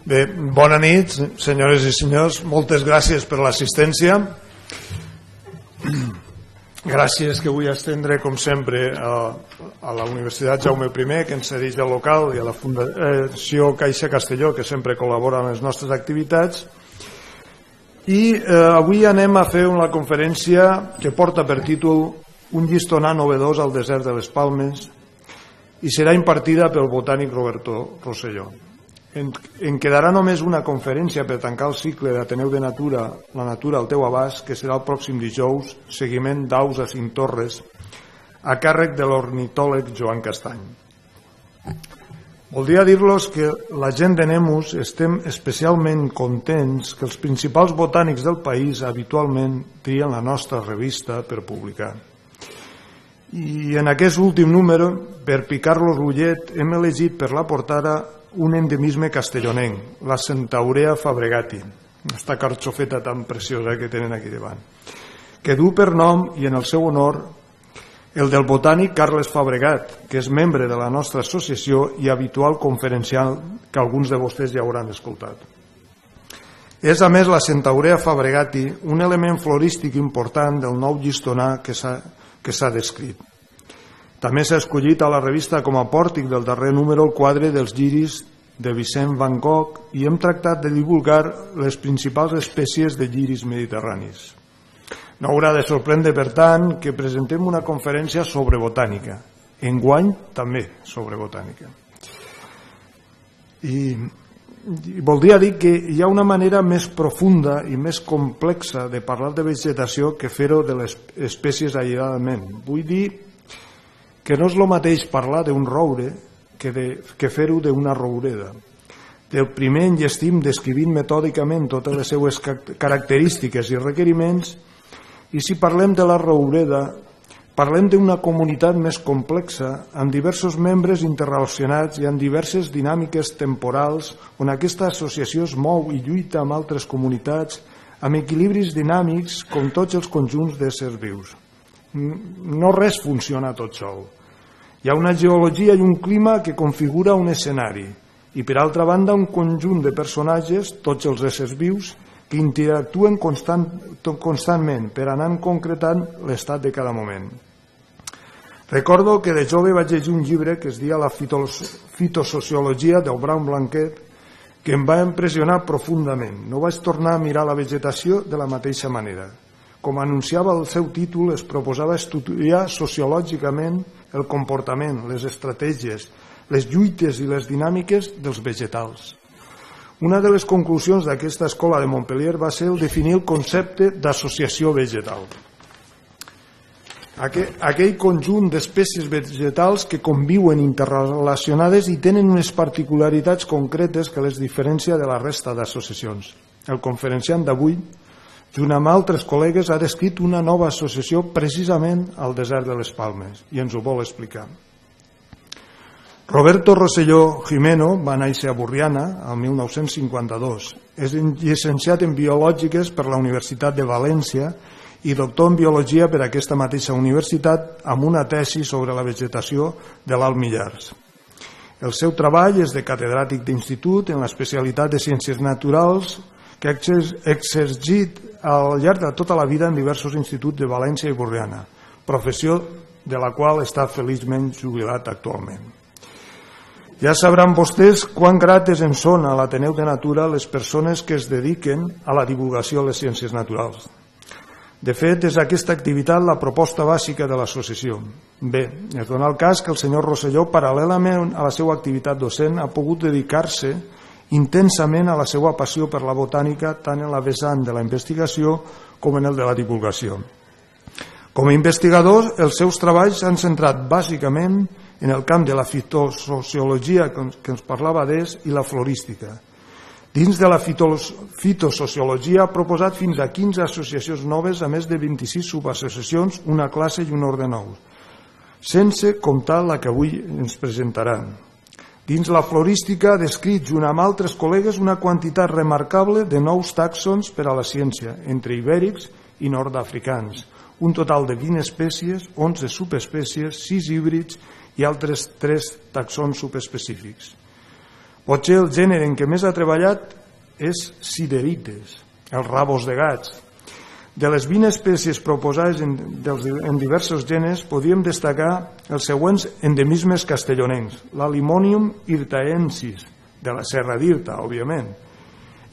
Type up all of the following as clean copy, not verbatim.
Bé, bona nit, senyores i senyors. Moltes gràcies per l'assistència. Gràcies que vull estendre, com sempre, a la Universitat Jaume I, que ens cedeix el local, i a la Fundació Caixa Castelló, que sempre col·labora en les nostres activitats. I avui anem a fer una conferència que porta per títol Un llistonar novedós al desert de les Palmes i serà impartida pel botànic Roberto Rosselló. En quedarà només una conferència per tancar el cicle d'Ateneu de Natura, la natura al teu abast, que serà el pròxim dijous, seguiment d'aus a Cintorres, a càrrec de l'ornitòleg Joan Castany. Voldria dir-los que la gent de Nemus estem especialment contents que els principals botànics del país habitualment trien la nostra revista per publicar. I en aquest últim número, per picar-los l'ullet, hem elegit per la portada un endemisme castellonenc, la Centaurea fabregati, aquesta carxofeta tan preciosa que tenen aquí davant, que du per nom, i en el seu honor, el del botànic Carles Fabregat, que és membre de la nostra associació i habitual conferencial que alguns de vostès ja hauran escoltat. És, a més, la Centaurea fabregati un element florístic important del nou llistonar que s'ha descrit. També s'ha escollit a la revista com a pòrtic del darrer número el quadre dels lliris de Vicent Van Gogh i hem tractat de divulgar les principals espècies de lliris mediterranis. No haurà de sorprendre, per tant, que presentem una conferència sobre botànica. Enguany també sobre botànica. I voldria dir que hi ha una manera més profunda i més complexa de parlar de vegetació que fer-ho de les espècies aïlladament. Vull dir que no és el mateix parlar d'un roure que fer-ho d'una roureda. Del primer enllestim descrivint metòdicament totes les seues característiques i requeriments, i si parlem de la roureda, parlem d'una comunitat més complexa, amb diversos membres interrelacionats i amb diverses dinàmiques temporals on aquesta associació es mou i lluita amb altres comunitats, amb equilibris dinàmics com tots els conjunts d'éssers vius. No res funciona tot sol. Hi ha una geologia i un clima que configura un escenari i, per altra banda, un conjunt de personatges, tots els éssers vius, que interactuen constantment per anar concretant l'estat de cada moment. Recordo que de jove vaig llegir un llibre que es deia La fitosociologia del Brown Blanquet, que em va impressionar profundament. No vaig tornar a mirar la vegetació de la mateixa manera. Com anunciava el seu títol, es proposava estudiar sociològicament el comportament, les estratègies, les lluites i les dinàmiques dels vegetals. Una de les conclusions d'aquesta escola de Montpellier va ser el definir el concepte d'associació vegetal. Aquell conjunt d'espècies vegetals que conviuen interrelacionades i tenen unes particularitats concretes que les diferencia de la resta d'associacions. El conferenciant d'avui, junt amb altres col·legues, ha descrit una nova associació precisament al desert de les Palmes i ens ho vol explicar. Roberto Rosselló Jimeno va néixer a Borriana el 1952. És llicenciat en Biològiques per la Universitat de València i doctor en Biologia per aquesta mateixa universitat amb una tesi sobre la vegetació de l'Alt Millars. El seu treball és de catedràtic d'institut en l'especialitat de Ciències Naturals que ha exercit al llarg de tota la vida en diversos instituts de València i Borriana, professió de la qual està feliçment jubilat actualment. Ja sabran vostès quant grates en són a l'Ateneu de Natura les persones que es dediquen a la divulgació de les ciències naturals. De fet, és aquesta activitat la proposta bàsica de l'associació. Bé, es dona el cas que el senyor Rosselló, paral·lelament a la seva activitat docent, ha pogut dedicar-se intensament a la seva passió per la botànica tant en la vessant de la investigació com en el de la divulgació. Com a investigador, els seus treballs s'han centrat bàsicament en el camp de la fitosociologia que ens parlava d'és i la florística. Dins de la fitosociologia ha proposat fins a 15 associacions noves a més de 26 subassociacions, una classe i un ordre nou, sense comptar la que avui ens presentaran. Dins la florística ha descrit junt amb altres col·legues una quantitat remarcable de nous tàxons per a la ciència, entre ibèrics i nord-africans, un total de 20 espècies, 11 subespècies, 6 híbrids i altres 3 taxons subespecífics. Potser el gènere en què més ha treballat és Siderites, els rabos de gats. De les 20 espècies proposades en diversos gèneres podríem destacar els següents endemismes castellonencs: la Limonium hirtaensis, de la Serra d'Irta, òbviament,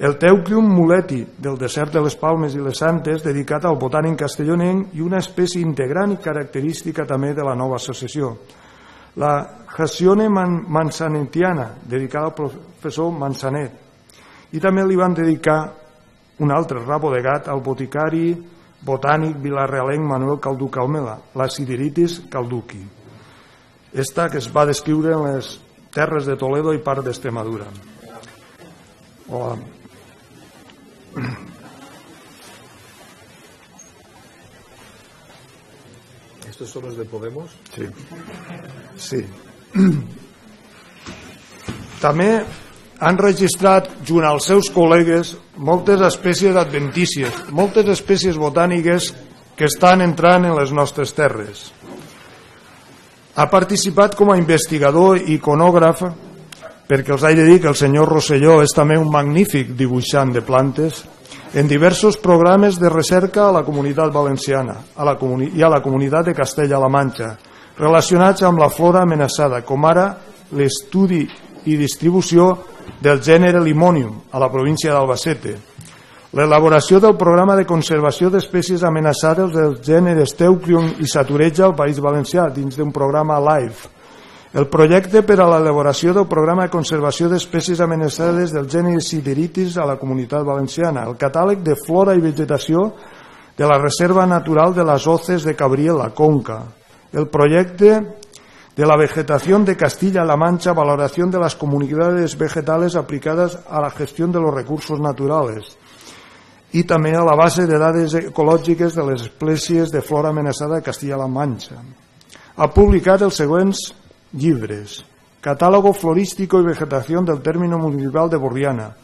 el Teucrium muleti, del desert de les Palmes i les Santes, dedicat al botànic castellonenc i una espècie integrant i característica també de la nova associació, la Hasione manzanetiana, dedicada al professor Manzanet, i també li van dedicar un altre rabo de gat al boticari botànic vilarrealenc Manuel Calduc Almela, la Sideritis calduqui. Esta que es va descriure en les terres de Toledo i part d'Extremadura. Hola. ¿Estos son los de Podemos? Sí. Sí. També han registrat, junt als seus col·legues, moltes espècies adventícies, moltes espècies botàniques que estan entrant en les nostres terres. Ha participat com a investigador i iconògraf, perquè els he de dir que el senyor Rosselló és també un magnífic dibuixant de plantes, en diversos programes de recerca a la comunitat valenciana i a la comunitat de Castella-La Manxa, relacionats amb la flora amenaçada, com ara l'estudi i distribució del gènere Limonium a la província d'Albacete, l'elaboració del programa de conservació d'espècies amenaçades dels gèneres Teucrium i Satureja al País Valencià dins d'un programa LIFE, el projecte per a l'elaboració del programa de conservació d'espècies amenaçades del gènere Sideritis a la comunitat valenciana, el catàleg de flora i vegetació de la Reserva Natural de les Hoces de Cabriel, la Conca, el projecte de la vegetación de Castilla-La Mancha, valoración de las comunidades vegetales aplicadas a la gestión de los recursos naturales, i també a la base de dades ecològiques de les espècies de flora amenaçada de Castilla-La Mancha. Ha publicat els següents llibres: Catálogo florístico y vegetación del término municipal de Borriana,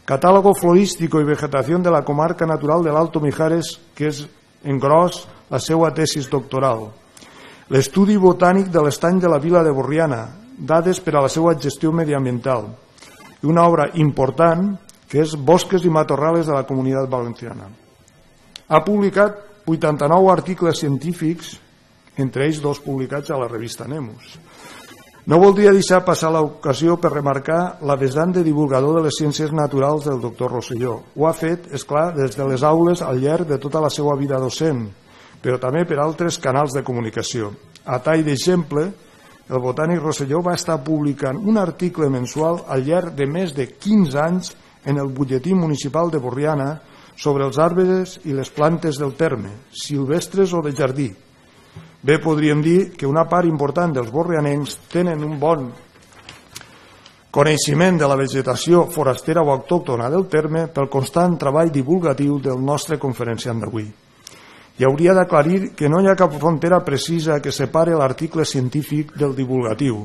Catálogo florístico y vegetación de la comarca natural del Alto Mijares, que és en gros la seva tesis doctoral, l'estudi botànic de l'estany de la vila de Borriana, dades per a la seva gestió mediambiental, i una obra important que és Bosques i matorrales de la comunitat valenciana. Ha publicat 89 articles científics, entre ells 2 publicats a la revista Nemus. No voldria deixar passar l'ocasió per remarcar la vessant de divulgador de les ciències naturals del doctor Rosselló. Ho ha fet, és clar, des de les aules al llarg de tota la seva vida docent, però també per altres canals de comunicació. A tall d'exemple, el botànic Rosselló va estar publicant un article mensual al llarg de més de 15 anys en el butlletí municipal de Borriana sobre els arbres i les plantes del terme, silvestres o de jardí. Bé, podríem dir que una part important dels borrianencs tenen un bon coneixement de la vegetació forastera o autòctona del terme pel constant treball divulgatiu del nostre conferenciant d'avui. I hauria d'aclarir que no hi ha cap frontera precisa que separe l'article científic del divulgatiu.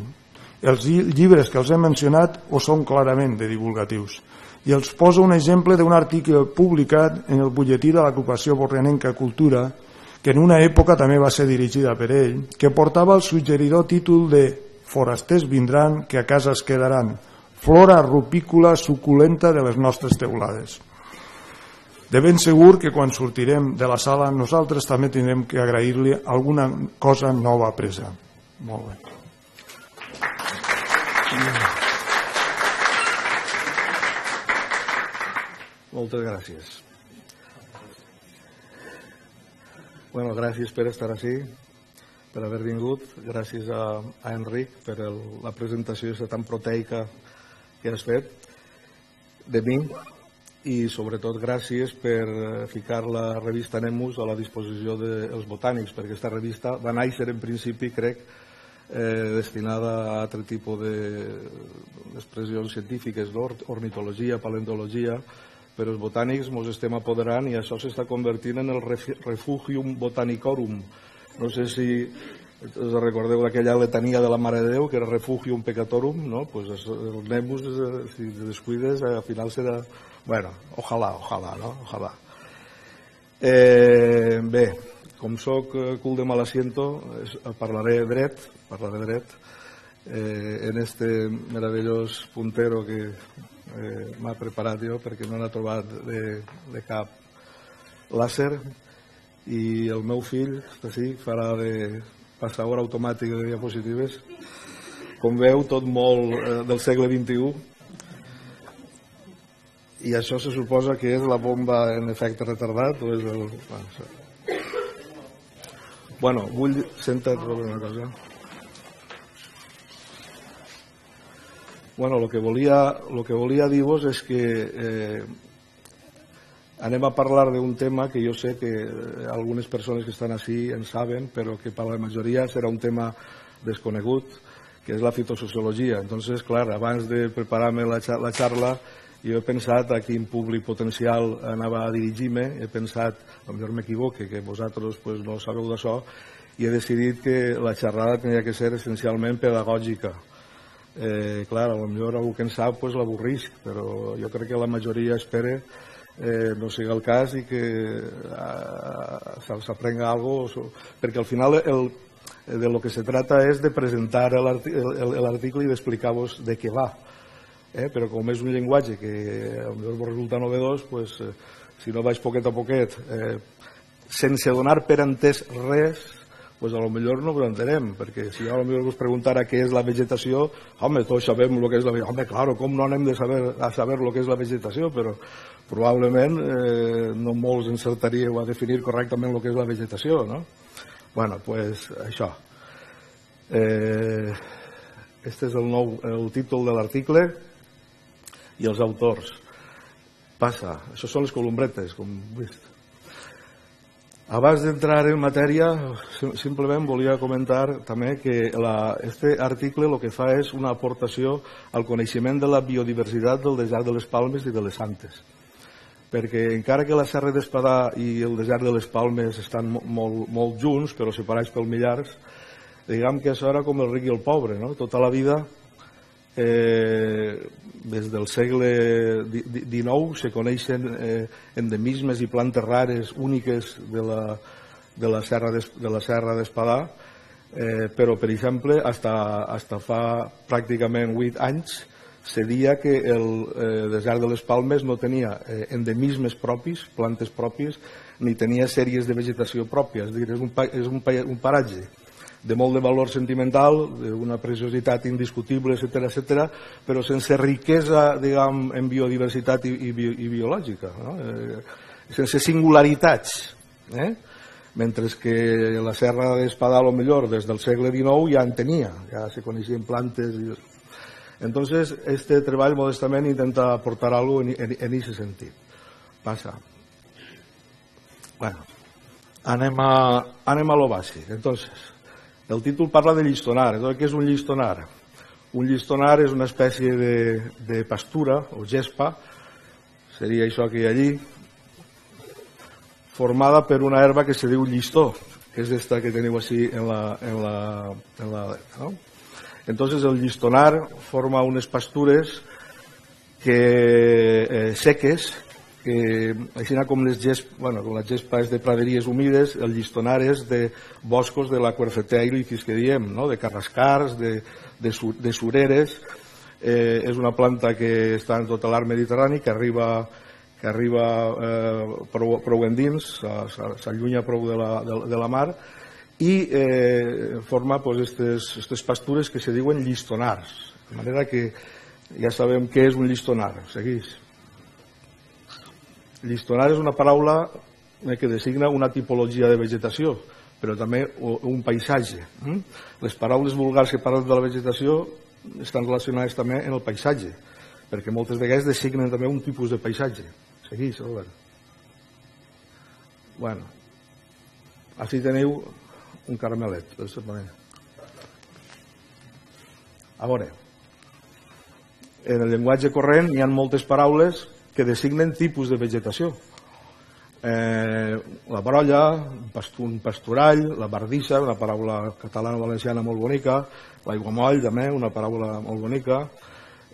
Els llibres que els he mencionat ho són clarament de divulgatius. I els poso un exemple d'un article publicat en el butlletí de l'agrupació borrianenca Cultura, que en una època també va ser dirigida per ell, que portava el suggeridor títol de Forasters vindran, que a casa es quedaran, flora rupícola suculenta de les nostres teulades. De ben segur que quan sortirem de la sala nosaltres també tindrem que agrair-li alguna cosa nova apresa. Molt bé. Moltes gràcies. Bueno, gràcies per estar així, per haver vingut. Gràcies a Enric per la presentació tan proteica que has fet de mi. I sobretot gràcies per ficar la revista Nemus a la disposició dels botànics, perquè aquesta revista va néixer en principi, crec, destinada a altre tipus d'expressions científiques, ornitologia, paleontologia, però els botànics ens estem apoderant i això s'està convertint en el refugium botanicorum. No sé si us recordeu d'aquella letania de la Mare de Déu, que era refugium peccatorum, no? Pues el Nemus, si te descuides, al final serà... Bueno, ojalà, no? Ojalà. Bé, com soc cul de mal asiento, parlaré dret, en este meravellós puntero que m'ha preparat jo, perquè no n'ha trobat de cap làser, i el meu fill, sí, farà de passador automàtic de diapositives. Com veu, tot molt del segle XXI, i això se suposa que és la bomba en efecte retardat o és el... Bueno, vull... Senta't, una cosa. Bueno, lo que volia dir-vos és que anem a parlar d'un tema que jo sé que algunes persones que estan així en saben, però que per la majoria serà un tema desconegut, que és la fitosociologia. Entonces, clar, abans de preparar-me la xarra, jo he pensat a quin públic potencial anava a dirigir-me, he pensat, potser m'equivoque, que vosaltres no sabeu d'això, i he decidit que la xerrada tenia que ser essencialment pedagògica. Clar, potser algú que en sap l'avorrisc, però jo crec que la majoria espera no sigui el cas i que s'aprenga alguna cosa, perquè al final de lo que se trata és de presentar l'article i d'explicar-vos de què va. Però com és un llenguatge que potser vos resulta novedós, si no vaig poquet a poquet, sense donar per entès res, potser no ho entenem, perquè si jo potser us preguntara què és la vegetació, home, tots sabem el que és la vegetació. Home, clar, com no anem a saber el que és la vegetació, però probablement no molts encertaríeu a definir correctament el que és la vegetació, no? Bueno, doncs això. Este és el títol de l'article i els autors. Passa, això són les columbretes, com heu vist. Abans d'entrar en matèria, simplement volia comentar també que este article el que fa és una aportació al coneixement de la biodiversitat del desert de les Palmes i de les Antes. Perquè encara que la Serra d'Espadà i el desert de les Palmes estan molt junts, però separats pel Millars, diguem que això era com el ric i el pobre, no? Tota la vida, des del segle XIX, se coneixen endemismes i plantes rares úniques de la Serra d'Espadà, però, per exemple, fins fa pràcticament 8 anys, se dia que el desert de les Palmes no tenia endemismes propis, plantes pròpies, ni tenia sèries de vegetació pròpia. És un paratge de molt de valor sentimental, d'una preciositat indiscutible, etc., però sense riquesa, diguem, en biodiversitat i biològica, sense singularitats. Mentre que la Serra d'Espadà, millor, des del segle XIX ja en tenia, ja se coneixien plantes. Entonces, este treball modestament intenta aportar algo en aquest sentit. Passa. Bueno, anem a lo bàsic. Entonces, el títol parla de llistonar. Què és un llistonar? Un llistonar és una espècie de pastura o gespa, seria això que hi ha allí, formada per una herba que se diu llistó, que és esta que teniu així en la... Entonces el llistonar forma unes pastures seques, que així com la gespa és de praderies humides, el llistonar és de boscos de la Quercetea ilicis que diem, de carrascars, de sureres. És una planta que està en tot l'art mediterrani, que arriba prou endins, s'allunya prou de la mar, i forma aquestes pastures que se diuen llistonars, de manera que ja sabem què és un llistonar. Segueix. Llistonar és una paraula que designa una tipologia de vegetació, però també un paisatge. Les paraules vulgars que parlen de la vegetació estan relacionades també en el paisatge, perquè moltes vegades designen també un tipus de paisatge. Segueix, Robert. Bueno, així teniu un caramelet. A veure, en el llenguatge corrent hi ha moltes paraules que designen tipus de vegetació. La brolla, un pasturall, la bardissa, una paraula catalana-valenciana molt bonica, l'aiguamoll també, una paraula molt bonica,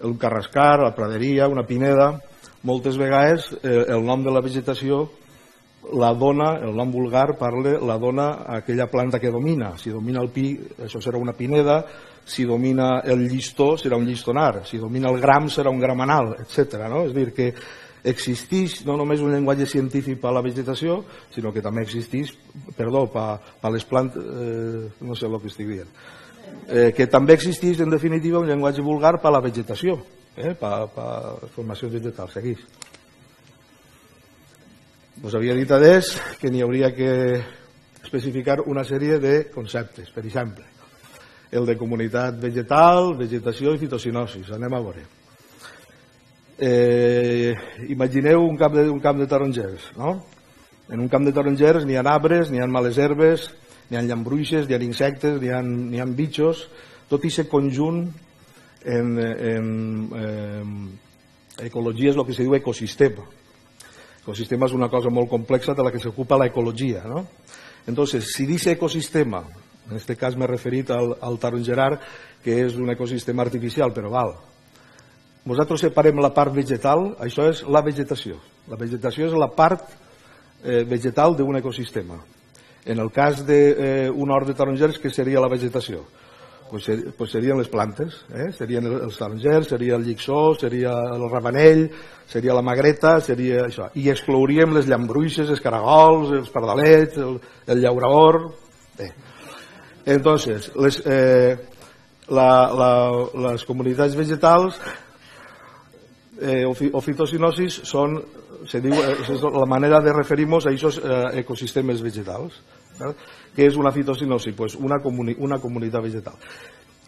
un carrascar, la praderia, una pineda. Moltes vegades el nom de la vegetació la dona, el nom vulgar parla, la dona aquella planta que domina. Si domina el pi, això serà una pineda, si domina el llistó serà un llistonar, si domina el gram serà un gramanal, etc. No? És a dir, que existeix no només un llenguatge científic per a la vegetació, sinó que també existeix, perdó, per a les plantes, no sé el que estic dient, que també existeix en definitiva un llenguatge vulgar per a la vegetació, per a formacions vegetals. Segueix. Us havia dit adés que n'hi hauria que especificar una sèrie de conceptes, per exemple, el de comunitat vegetal, vegetació i fitocinosis. Anem a veure. Imagineu un camp de tarongers, no? En un camp de tarongers n'hi ha arbres, n'hi ha males herbes, n'hi ha llambruixes, n'hi ha insectes, n'hi ha bitxos, tot i ser conjunt en ecologia és el que se diu ecosistema. Ecosistema és una cosa molt complexa de la que s'ocupa l'ecologia, ¿no? Entonces, si dice ecosistema, en este cas m'he referit al tarongerar, que és un ecosistema artificial, però val. Nosaltres separem la part vegetal, això és la vegetació. La vegetació és la part vegetal d'un ecosistema. En el cas d'un hort de tarongers, què seria la vegetació? Pues serien les plantes, serien els tarongers, seria el llixó, seria el rabanell, seria la magreta, seria això. I exclouríem les llambruixes, els caragols, els pardalets, el llaurador. Bé. Entonces, les comunitats vegetals o fitocinosis són, se diu, la manera de referir-nos a aquests ecosistemes vegetals. Què és una fitocinosi? Pues una comunitat vegetal.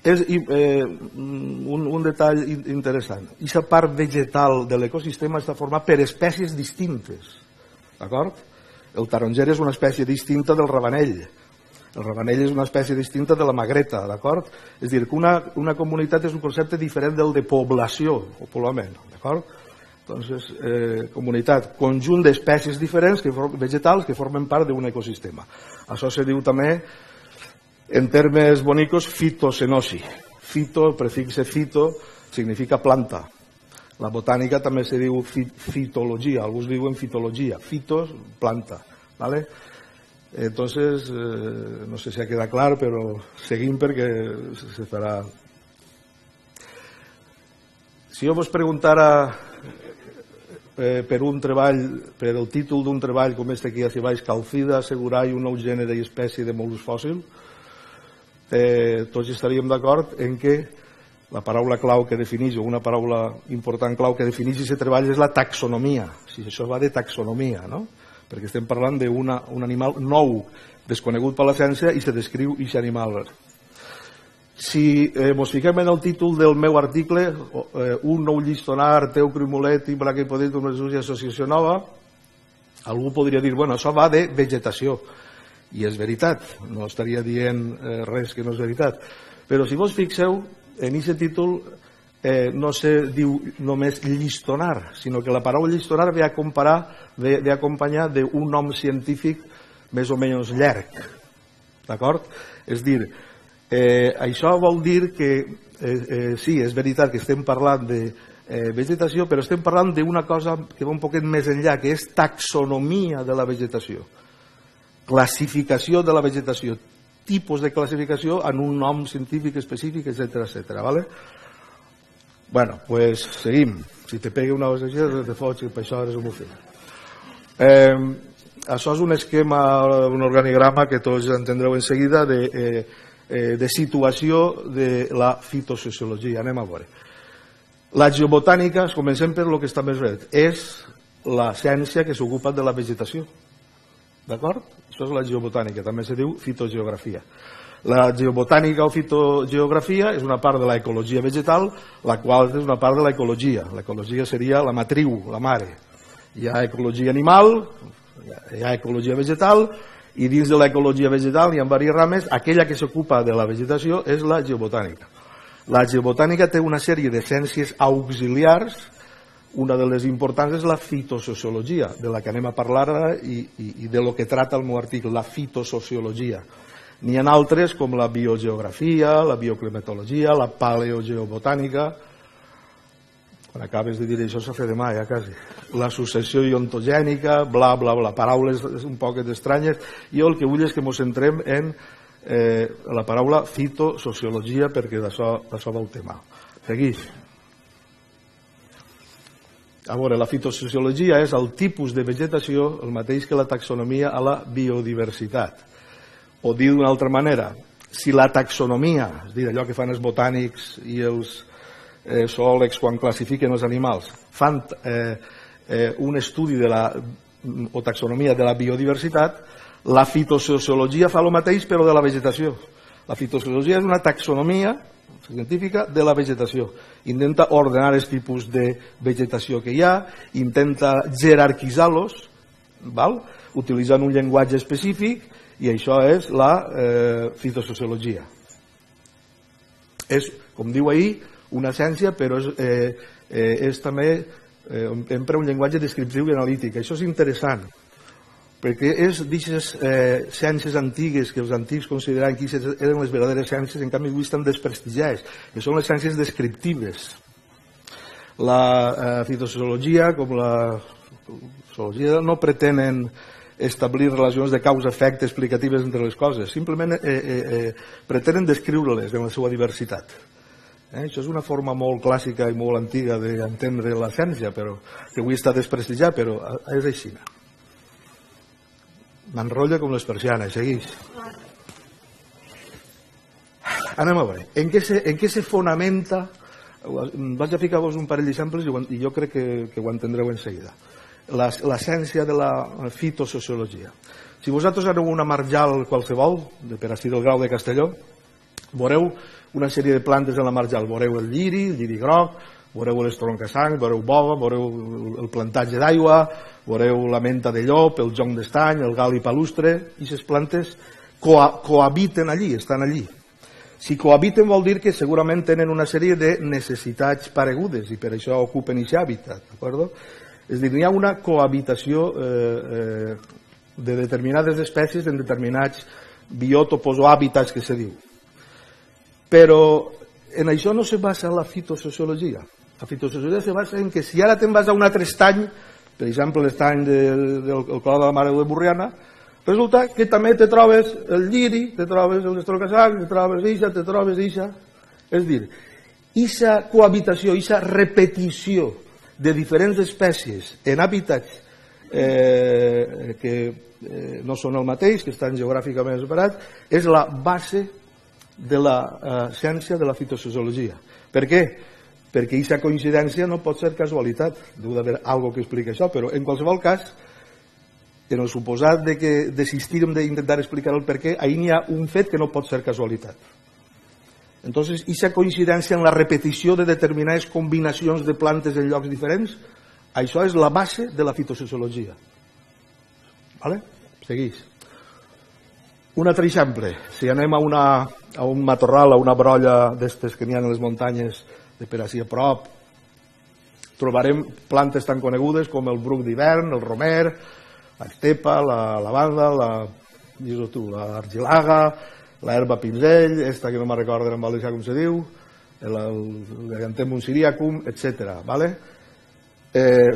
És un detall interessant. Aquesta part vegetal de l'ecosistema està format per espècies distintes. D'acord? El taronger és una espècie distinta del rabanell. El rabanell és una espècie distinta de la magreta. D'acord? És a dir, que una comunitat és un concepte diferent del de població o poblament. D'acord? Entonces, comunitat, conjunt d'espècies diferents vegetals que formen part d'un ecosistema. Això se diu també, en termes bonicos, fitocenosi. Fito, el prefixe fito, significa planta. La botànica també se diu fitologia, alguns diuen fitologia. Fitos, planta. ¿Vale? Entonces, no sé si ha quedat clar, però seguim perquè se farà. Si jo vos preguntara per un treball, per el títol d'un treball com este aquí hacia baix, Calcida assegurar un nou gènere i espècie de mol·lusc fòssil, tots estaríem d'acord en que la paraula clau que defineix, o una paraula important clau que defineix aquest treball és la taxonomia. Si això va de taxonomia, no? Perquè estem parlant d'un animal nou, desconegut per la ciència, i se descriu aquest animal. Si ens fiquem en el títol del meu article, un nou llistonar, teu crimulet i braquipodet d'una associació nova, algú podria dir, bueno, això va de vegetació. I és veritat, no estaria dient res que no és veritat. Però si vos fixeu, en aquest títol no se diu només llistonar, sinó que la paraula llistonar ve a acompanyar d'un nom científic més o menys llarg. D'acord? És dir, això vol dir que sí, és veritat que estem parlant de vegetació, però estem parlant d'una cosa que va un poquet més enllà, que és taxonomia de la vegetació, classificació de la vegetació, tipus de classificació en un nom científic específic, etc. ¿Vale? Bueno, pues seguim. Si te pega una cosa, te fots, per això eres un bufet. Això és un esquema, un organigrama que tots entendreu en seguida de situació de la fitosociologia. Anem a veure. La geobotànica, comencem per el que està més dret, és la ciència que s'ocupa de la vegetació. D'acord? Això és la geobotànica, també se diu fitogeografia. La geobotànica o fitogeografia és una part de l'ecologia vegetal, la qual és una part de l'ecologia. L'ecologia seria la matriu, la mare. Hi ha ecologia animal, hi ha ecologia vegetal, i dins de l'ecologia vegetal hi ha diverses rames. Aquella que s'ocupa de la vegetació és la geobotànica. La geobotànica té una sèrie de ciències auxiliars. Una de les importants és la fitosociologia, de la que anem a parlar ara i de lo que trata el meu article, la fitosociologia. N'hi ha altres com la biogeografia, la bioclimatologia, la paleogeobotànica, Quan acabes de dir això s'ha fet demà, ja quasi. La successió iontogènica, bla, bla, bla, paraules un poc estranyes. Jo el que vull és que ens centrem en la paraula fitosociologia, perquè d'això va el tema. Segueix. A veure, la fitosociologia és el tipus de vegetació, el mateix que la taxonomia a la biodiversitat. O dir d'una altra manera, si la taxonomia, és a dir, allò que fan els botànics i els zoòlegs quan classifiquen els animals, fan un estudi o taxonomia de la biodiversitat, la fitosociologia fa el mateix però de la vegetació. La fitosociologia és una taxonomia científica de la vegetació. Intenta ordenar els tipus de vegetació que hi ha, intenta jerarquitzar-los, utilitzant un llenguatge específic, i això és la fitosociologia. És, com diu ahir, una ciència, però és també empra un llenguatge descriptiu i analític. Això és interessant, perquè és d'aquestes ciències antigues que els antics consideraven que eren les verdaderes ciències, en canvi avui estan desprestigiades, que són les ciències descriptives. La fitosociologia, com la zoologia, no pretenen establir relacions de causa-efecte explicatives entre les coses, simplement pretenen descriure-les en la seva diversitat. Això és una forma molt clàssica i molt antiga d'entendre la ciència, que avui està desprestigiada, però és així. M'enrotlla com les persianes, segueix. Anem a veure, en què se fonamenta, vaig a ficar-vos un parell d'exemples i jo crec que ho entendreu en seguida, la ciència de la fitosociologia. Si vosaltres aneu a una marjal qualsevol, per estir del Grau de Castelló, veureu una sèrie de plantes en la marjal, veureu el lliri groc, veureu l'estroncassang, veureu bova, veureu el plantatge d'aigua, veureu la menta de llop, el jonc d'estany, el gal i palustre, i aquestes plantes cohabiten allí, estan allí. Si cohabiten vol dir que segurament tenen una sèrie de necessitats paregudes i per això ocupen aquest hàbitat, d'acord? És a dir, hi ha una cohabitació de determinades espècies en determinats biòtopos o hàbitats que se diu. Però en això no se basa la fitosociologia. La fitosociologia se basa en que si ara te'n vas a un altre estany, per exemple l'estany del Colau de la Mare de Burriana, resulta que també te trobes el lliri, te trobes l'estroncassang, te trobes ixa. És a dir, ixa cohabitació, ixa repetició de diferents espècies en hàbitats que no són el mateix, que estan geogràficament separats, és la base de la ciència de la fitosociologia. Per què? Perquè aquesta coincidència no pot ser casualitat. Deu d'haver alguna cosa que explica això, però en qualsevol cas, en el suposat de que desistirem d'intentar explicar el per què, ahir n'hi ha un fet que no pot ser casualitat. Entonces, aquesta coincidència en la repetició de determinades combinacions de plantes en llocs diferents, això és la base de la fitosociologia. Vale? Segueix. Un altre exemple, si anem a un matorral, a una brolla d'estes que n'hi ha a les muntanyes de per ací a prop, trobarem plantes tan conegudes com el bruc d'hivern, el romer, l'estepa, la lavanda, l'argilaga, l'herba pinzell, esta que no me'n recordo en valencià com se diu, el Llantemum siriacum, etc.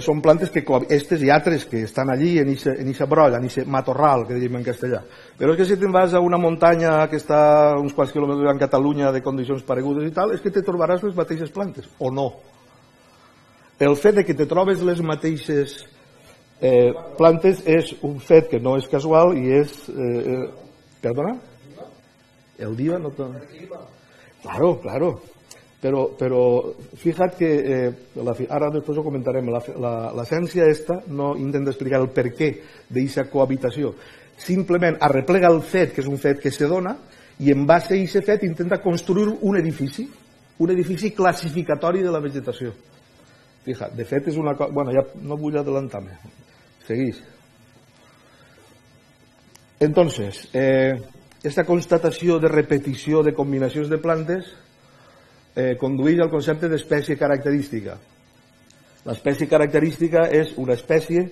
Són plantes que aquestes i altres que estan allí en eixa brolla, en eixa matorral, que diem en castellà. Però és que si te'n vas a una muntanya que està uns quants quilòmetres en Catalunya de condicions paregudes i tal, és que te trobaràs les mateixes plantes, o no. El fet de que te trobes les mateixes plantes és un fet que no és casual i és... Perdona? El dia no... Claro. Però fixa't que, ara després ho comentarem, la ciència esta no intenta explicar el per què d'aquesta cohabitació. Simplement arreplega el fet, que és un fet que se dona, i en base a aquest fet intenta construir un edifici classificatori de la vegetació. Fixa't, de fet és una cosa... Bueno, ja no vull adelantar-me. Segueix. Entonces, esta constatació de repetició de combinacions de plantes condueix al concepte d'espècie característica. L'espècie característica és una espècie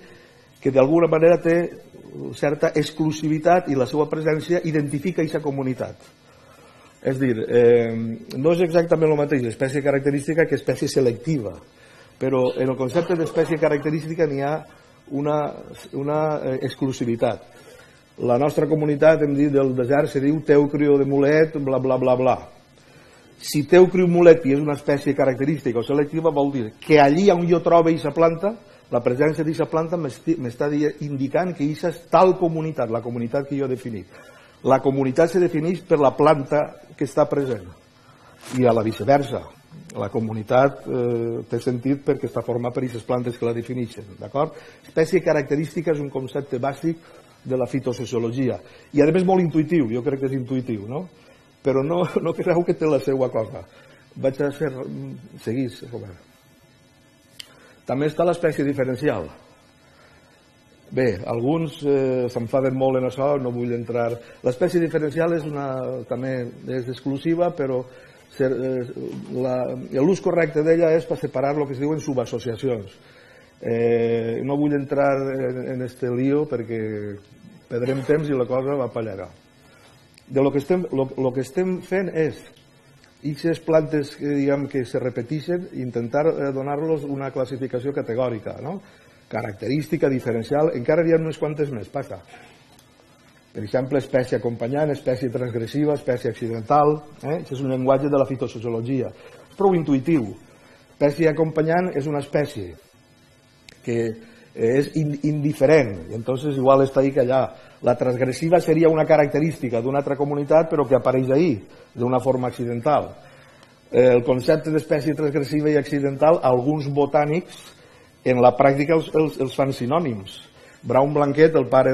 que d'alguna manera té certa exclusivitat i la seva presència identifica aquesta comunitat. És a dir, no és exactament el mateix espècie característica que espècie selectiva, però en el concepte d'espècie característica n'hi ha una exclusivitat. La nostra comunitat, hem dit, del desert se diu teucrio de mulet, bla, bla, bla, bla. Si teucrio mulet és una espècie característica o selectiva, vol dir que allí on jo trobo aquesta planta, la presència d'aquesta planta m'està indicant que aquesta és tal comunitat, la comunitat que jo he definit. La comunitat se defineix per la planta que està present i a la viceversa. La comunitat té sentit perquè està formada per aquestes plantes que la defineixen. Espècie característica és un concepte bàsic de la fitosociologia i a més molt intuïtiu, jo crec que és intuïtiu, no? Però no creieu que té la seva cosa. Vaig a seguir, Robert. També està l'espècie diferencial. Bé, alguns s'enfaden molt en això, no vull entrar. L'espècie diferencial també és exclusiva, però l'ús correcte d'ella és per separar el que es diuen subassociacions. No vull entrar en este lío perquè perdrem temps i la cosa va pallarà. El que estem fent és aquestes plantes que se repeteixen, intentar donar-los una classificació categòrica, característica, diferencial, encara hi ha unes quantes més, passa. Per exemple, espècie acompanyant, espècie transgressiva, espècie accidental, això és un llenguatge de la fitosociologia. És prou intuïtiu. Espècie acompanyant és una espècie que és indiferent, i entonces igual està ahí que allà. La transgressiva seria una característica d'una altra comunitat però que apareix ahí, d'una forma accidental. El concepte d'espècie transgressiva i accidental, alguns botànics en la pràctica els fan sinònims. Braun Blanquet, el pare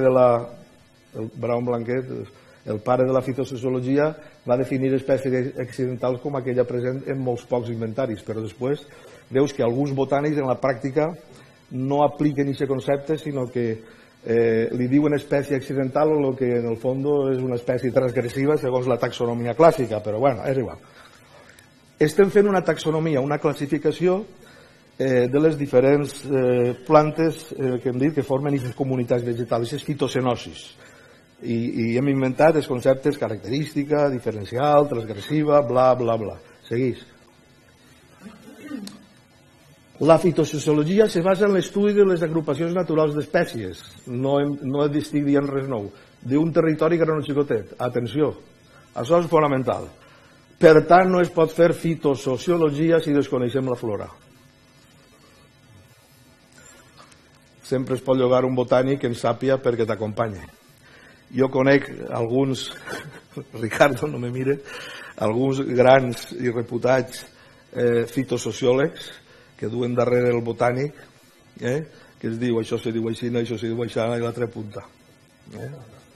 de la fitosociologia, va definir espècies accidentals com aquella present en molts pocs inventaris, però després veus que alguns botànics en la pràctica no apliquen aquest concepte, sinó que li diuen espècie accidental o el que en el fons és una espècie transgressiva segons la taxonomia clàssica, però bueno, és igual. Estem fent una taxonomia, una classificació de les diferents plantes que hem dit que formen aquestes comunitats vegetals, aquestes fitocenosis. I hem inventat els conceptes característica, diferencial, transgressiva, bla, bla, bla. Seguís. La fitosociologia se basa en l'estudi de les agrupacions naturals d'espècies. No estic dient res nou. D'un territori que era un xicotet. Atenció, això és fonamental. Per tant, no es pot fer fitosociologia si desconeixem la flora. Sempre es pot llogar un botànic que en sàpia perquè t'acompanya. Jo conec alguns, Ricardo, no me mire, alguns grans i reputats fitosociòlegs que duen darrere el botànic, que es diu això se diu així, això se diu així, i l'altra punta.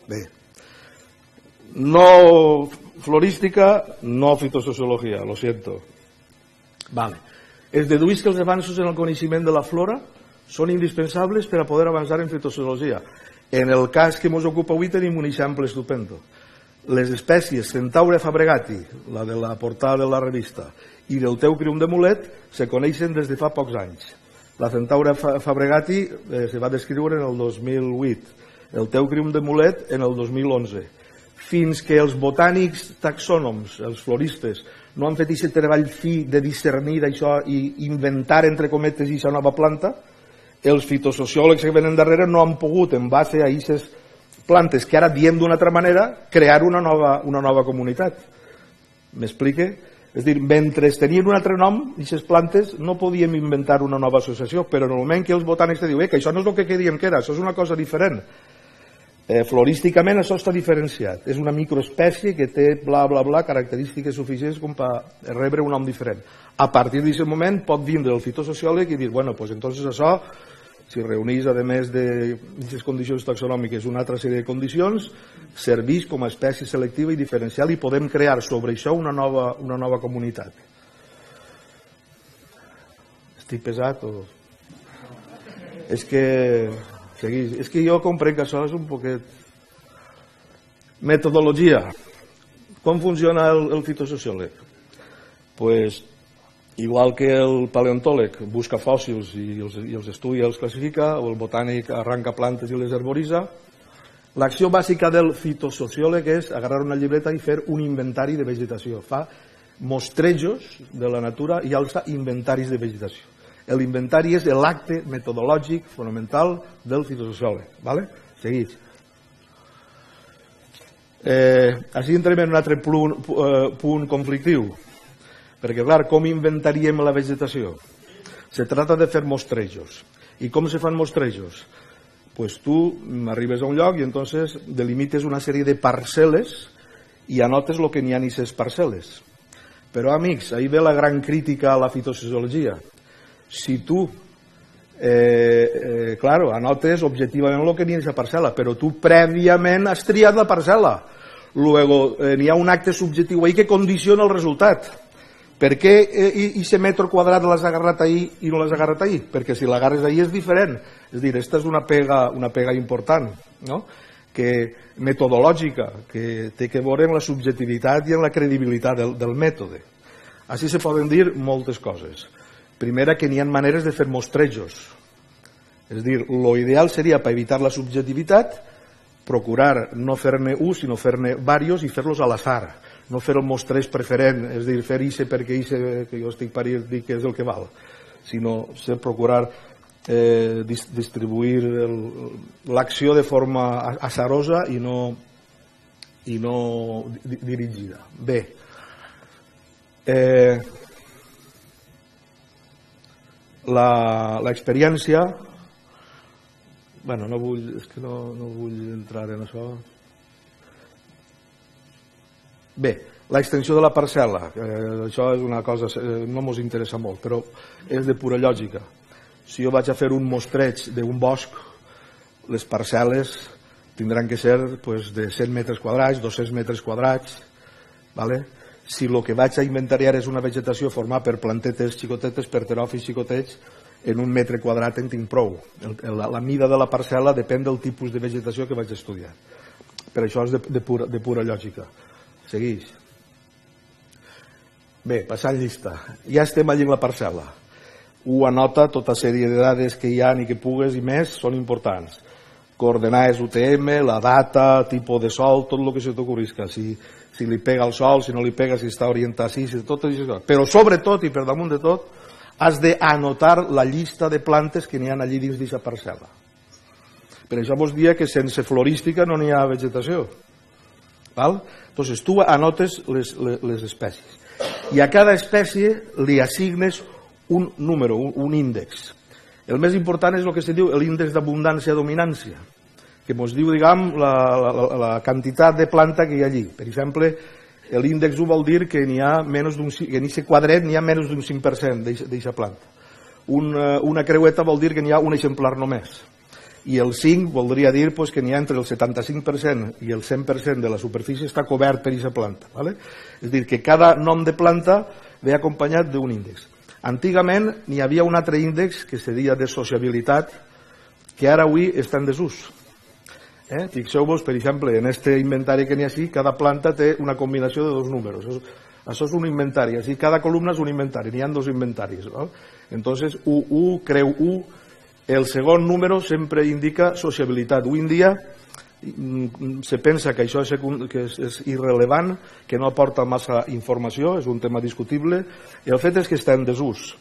Bé, no florística, no fitosociologia, lo siento. Vale. Es deduís que els avanços en el coneixement de la flora són indispensables per a poder avançar en fitosociologia. En el cas que ens ocupa avui tenim un exemple estupendo. Les espècies Centaure fabregati, la de la portada de la revista, i del Teucrium de mulet se coneixen des de fa pocs anys. La Centaure fabregati se va descriure en el 2008, el Teucrium de mulet en el 2011. Fins que els botànics taxònoms, els floristes, no han fet aquest treball fi de discernir això i inventar, entre cometes, aquesta nova planta, els fitosociòlegs que venen darrere no han pogut, en base a aquestes plantes que ara diem d'una altra manera, crear una nova comunitat. M'explique? És a dir, mentre tenien un altre nom, aquestes plantes no podíem inventar una nova associació, però en el moment que els botànics te diuen que això no és el que diem que era, això és una cosa diferent. Florísticament això està diferenciat. És una microespècie que té bla, bla, bla, característiques suficients com per rebre un nom diferent. A partir d'aquest moment pot vindre el fitosociòleg i dir, bueno, doncs entonces això, si reunís, a més d'aquestes condicions taxonòmiques, una altra sèrie de condicions, serveix com a espècie selectiva i diferencial i podem crear sobre això una nova comunitat. Estic pesat o...? És que jo comprenc que això és un poquet... Metodologia. Com funciona el fitosociòleg? Pues, igual que el paleontòleg busca fòssils i els estudia i els classifica, o el botànic arranca plantes i les herboritza, l'acció bàsica del fitosociòleg és agarrar una llibreta i fer un inventari de vegetació. Fa mostrejos de la natura i alça inventaris de vegetació. L'inventari és l'acte metodològic fonamental del fitosociòleg. Segueix. Així entrem en un altre punt conflictiu, perquè, clar, com inventariem la vegetació? Se trata de fer mostrejos. I com se fan mostrejos? Pues tu arribes a un lloc i entonces delimites una sèrie de parcel·les i anotes el que n'hi ha en aquestes parcel·les. Però, amics, ahí ve la gran crítica a la fitosociologia. Si tu, claro, anotes objectivament el que n'hi ha en aquesta parcel·la, però tu prèviament has triat la parcel·la. Luego, n'hi ha un acte subjectiu ahí que condiciona el resultat. Per què aquest metro quadrat l'has agarrat ahir i no l'has agarrat ahir? Perquè si l'agarres ahir és diferent. És a dir, aquesta és una pega important, no? Metodològica, que té a veure amb la subjectivitat i amb la credibilitat del mètode. Així se poden dir moltes coses. Primera, que n'hi ha maneres de fer mostrejos. És a dir, l'ideal seria, per evitar la subjectivitat, procurar no fer-ne un, sinó fer-ne diversos i fer-los a l'atzar. No fer el mostreig preferent, és a dir, fer ixe perquè ixe que jo estic parint dic que és el que val, sinó procurar distribuir l'acció de forma azarosa i no dirigida. Bé, l'experiència, bueno, no vull entrar en això. Bé, l'extensió de la parcel·la, això és una cosa, no ens interessa molt, però és de pura lògica. Si jo vaig a fer un mostreig d'un bosc, les parcel·les tindran que ser de 100 metres quadrats, 200 metres quadrats. Si el que vaig a inventariar és una vegetació formada per plantetes xicotetes, per teròfits xicotets, en un metre quadrat en tinc prou. La mida de la parcel·la depèn del tipus de vegetació que vaig a estudiar. Per això és de pura lògica. Segueix. Bé, passant llista. Ja estem allí en la parcel·la. Ho anota tota sèrie de dades que hi ha i que pugues i més són importants. Coordenades UTM, la data, tipus de sol, tot el que se t'ocorrisca. Si li pega el sol, si no li pega, si està orientat així, tot això. Però sobretot i per damunt de tot, has d'anotar la llista de plantes que n'hi ha allí dins d'aquesta parcel·la. Per això vos dia que sense florística no n'hi ha vegetació. Entonces tu anotes les espècies i a cada espècie li assignes un número, un índex. El més important és el que se diu l'índex d'abundància-dominància, que ens diu, diguem, la quantitat de planta que hi ha allí. Per exemple, l'índex 1 vol dir que n'hi ha menys d'un, que en aquest quadret n'hi ha menys d'un 5% d'aquesta planta. Una creueta vol dir que n'hi ha un exemplar només. I el 5 voldria dir que n'hi ha entre el 75% i el 100% de la superfície està cobert per aquesta planta. És a dir, que cada nom de planta ve acompanyat d'un índex. Antigament n'hi havia un altre índex que se deia de sociabilitat, que ara avui està en desús. Fixeu-vos, per exemple, en aquest inventari que n'hi ha així, cada planta té una combinació de dos números. Això és un inventari, així cada columna és un inventari, n'hi ha dos inventaris. Entonces, U creu U, el segon número sempre indica sociabilitat. Avui en dia se pensa que això és irrellevant, que no aporta massa informació, és un tema discutible, i el fet és que està en desús.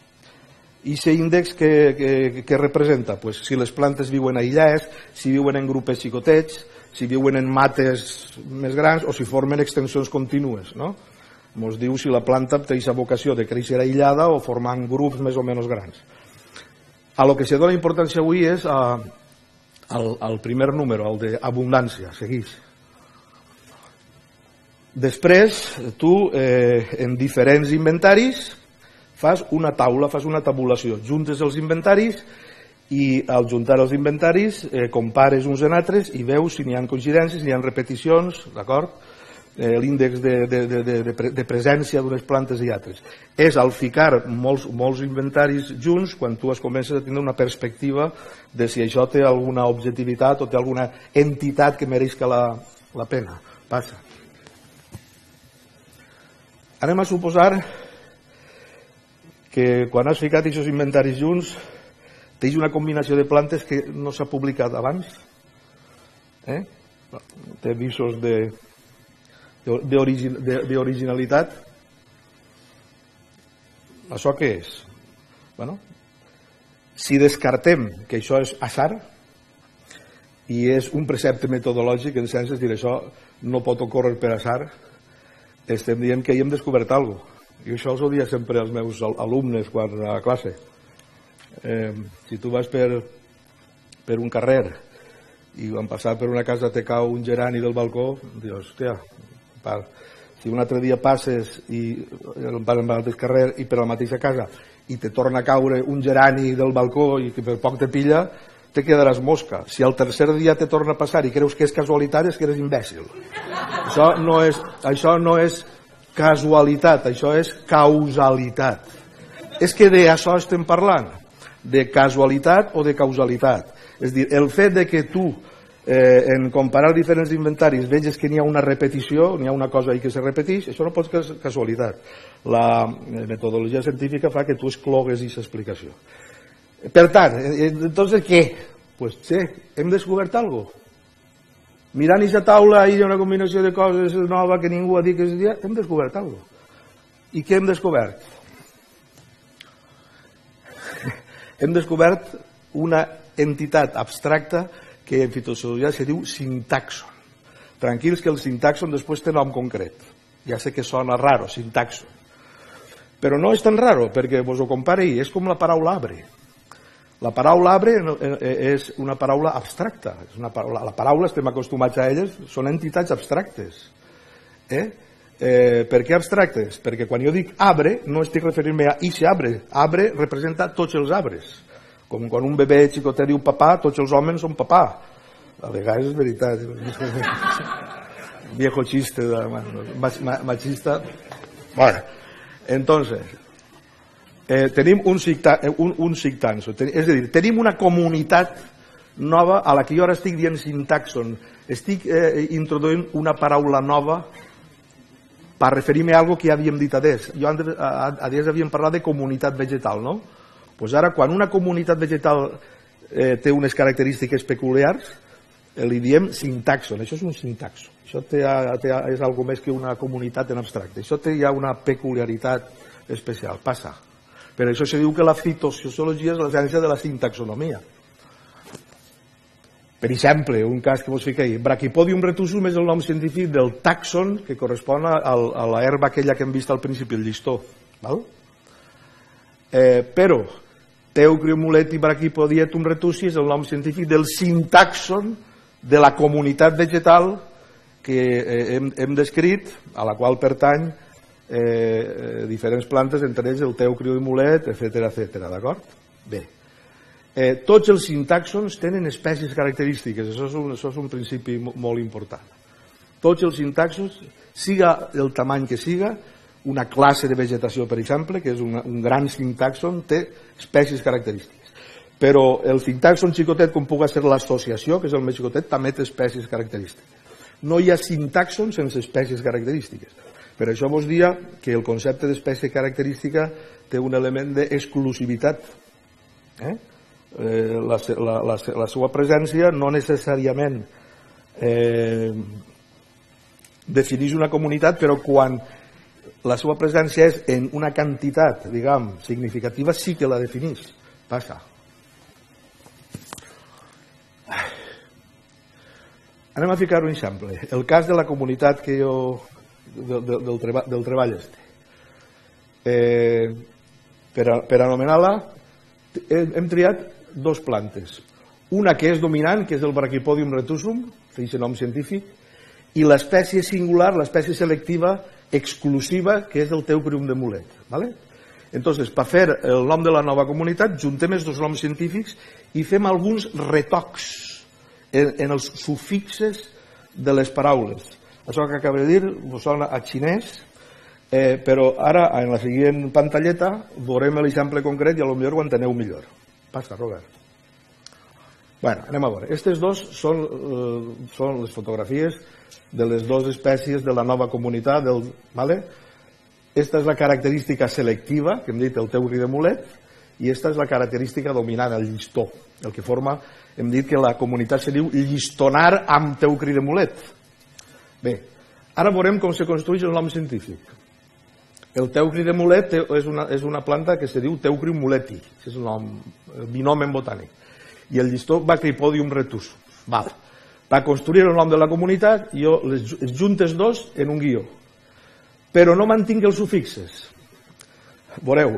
I aquest índex que representa? Si les plantes viuen aïllades, si viuen en grupes xicotets, si viuen en mates més grans o si formen extensions contínues. Ens diu si la planta té aquesta vocació de créixer aïllada o formant grups més o menys grans. A lo que se dona importància avui és al primer número, el d'abundància. Segueix. Després, tu, en diferents inventaris, fas una taula, fas una tabulació. Juntes els inventaris i al juntar els inventaris compares uns en altres i veus si n'hi ha coincidències, si n'hi ha repeticions, d'acord? L'índex de presència d'unes plantes i altres. És al ficar molts inventaris junts quan tu comences a tenir una perspectiva de si això té alguna objectivitat o té alguna entitat que mereixca la pena. Passa. Anem a suposar que quan has ficat aquests inventaris junts tens una combinació de plantes que no s'ha publicat abans. Té visos d'originalitat. Això què és? Si descartem que això és atzar i és un precepte metodològic en ciències, dir això no pot ocórrer per atzar, estem dient que hi hem descobert alguna cosa. I això els ho dia sempre als meus alumnes quan a classe. Si tu vas per un carrer i quan passar per una casa te cau un gerani del balcó, dius, hòstia, si un altre dia passes i vas al mateix carrer i per la mateixa casa i te torna a caure un gerani del balcó i que per poc te pilla, te quedaràs mosca. Si al tercer dia te torna a passar i creus que és casualitat, és que eres imbècil. Això no és casualitat, això és causalitat. És que d'això estem parlant, de casualitat o de causalitat. És dir, el fet de que tu, en comparar diferents inventaris, veges que n'hi ha una repetició, n'hi ha una cosa ahí que se repeteix, això no pot ser casualitat. La metodologia científica fa que tu exclogues aquesta explicació. Per tant, entonces, què? Pues sí, hem descobert alguna cosa. Mirant aquesta taula, hi ha una combinació de coses nova que ningú ha dit que és dia, hem descobert alguna cosa. I què hem descobert? Hem descobert una entitat abstracta que en fitosociologia se diu sintàxon. Tranquils que el sintàxon després té nom concret. Ja sé que sona raro, sintàxon. Però no és tan raro, perquè vos ho comparei, és com la paraula arbre. La paraula arbre és una paraula abstracta. La paraula, estem acostumats a elles, són entitats abstractes. Per què abstractes? Perquè quan jo dic arbre, no estic referint-me a ixe arbre. Arbre representa tots els arbres. Com quan un bebè xicotet diu papà, tots els homes són papà. A vegades és veritat. Viejo chiste, machista. Bueno, entonces, tenim un sintàxon, és a dir, tenim una comunitat nova a la que jo ara estic dient sintàxon. Estic introduint una paraula nova per referir-me a alguna cosa que ja havíem dit adés. Adés havíem parlat de comunitat vegetal, no? Doncs ara, quan una comunitat vegetal té unes característiques peculiars, li diem sintàxon. Això és un sintàxon. Això és alguna més que una comunitat en abstracte. Això té ja una peculiaritat especial. Passa. Per això se diu que la fitosociologia és la ciència de la sintaxonomia. Per exemple, un cas que vos fiquei, Brachypodium retusum és el nom científic del tàxon que correspon a la herba aquella que hem vist al principi, el llistó. Però Teucriomulet i Brachypodietum retusi és el nom científic del sintàxon de la comunitat vegetal que hem descrit, a la qual pertany diferents plantes, entre ells el Teucriomulet, etc. D'acord? Bé. Tots els sintàxons tenen espècies característiques, això és un principi molt important. Tots els sintàxons, siga el tamany que siga, una classe de vegetació, per exemple, que és un gran sintàxon, té espècies característiques. Però el sintàxon xicotet, com pugui ser l'associació, que és el més xicotet, també té espècies característiques. No hi ha sintàxon sense espècies característiques. Per això vos dia que el concepte d'espècie característica té un element d'exclusivitat. La seva presència no necessàriament defineix una comunitat, però quan la seva presència és en una quantitat, diguem, significativa, sí que la defineix. Passa. Anem a ficar un exemple. El cas de la comunitat que jo... del treball este. Per anomenar-la, hem triat dos plantes. Una que és dominant, que és el Brachypodium retusum, que és el nom científic, i l'espècie singular, l'espècie selectiva exclusiva, que és el Teucrium de mulet. Entonces, per fer el nom de la nova comunitat, juntem els dos noms científics i fem alguns retocs en els sufixes de les paraules. Això que acabo de dir us sona a xinès, però ara, en la següent pantalleta, veurem l'exemple concret i potser ho enteneu millor. Passa, Robert. Bé, anem a veure. Aquestes dos són les fotografies de les dues espècies de la nova comunitat. Esta és la característica selectiva, que hem dit el teugri de mulet, i esta és la característica dominant, el llistó. El que forma, hem dit que la comunitat se diu llistonar amb teugri de mulet. Bé, ara veurem com se construeix el nom científic. El teucri de mulet és una planta que se diu Teucrium muleti, és el nom, el binomen botànic. I el llistó Bactripodium retusum. Va construir el nom de la comunitat i jo les juntes dos en un guió. Però no mantinc els sufixes. Veureu,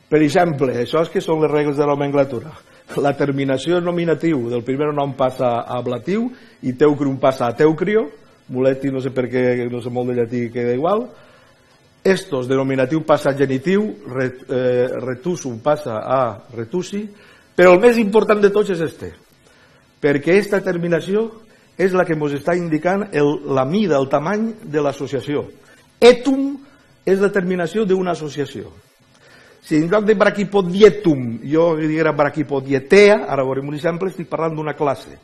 per exemple, això és que són les regles de la nomenclatura. La terminació nominatiu del primer nom passa a ablatiu i teucrium passa a teucrio, muleti no sé per què, no sé molt de llatí, queda igual. Estos, denominatiu passa a genitiu, retusum passa a retusi, però el més important de tots és este, perquè aquesta terminació és la que ens està indicant la mida, el tamany de l'associació. Etum és la terminació d'una associació. Si en lloc de brachipodietum jo diguera brachipodietea, ara veurem un exemple, estic parlant d'una classe.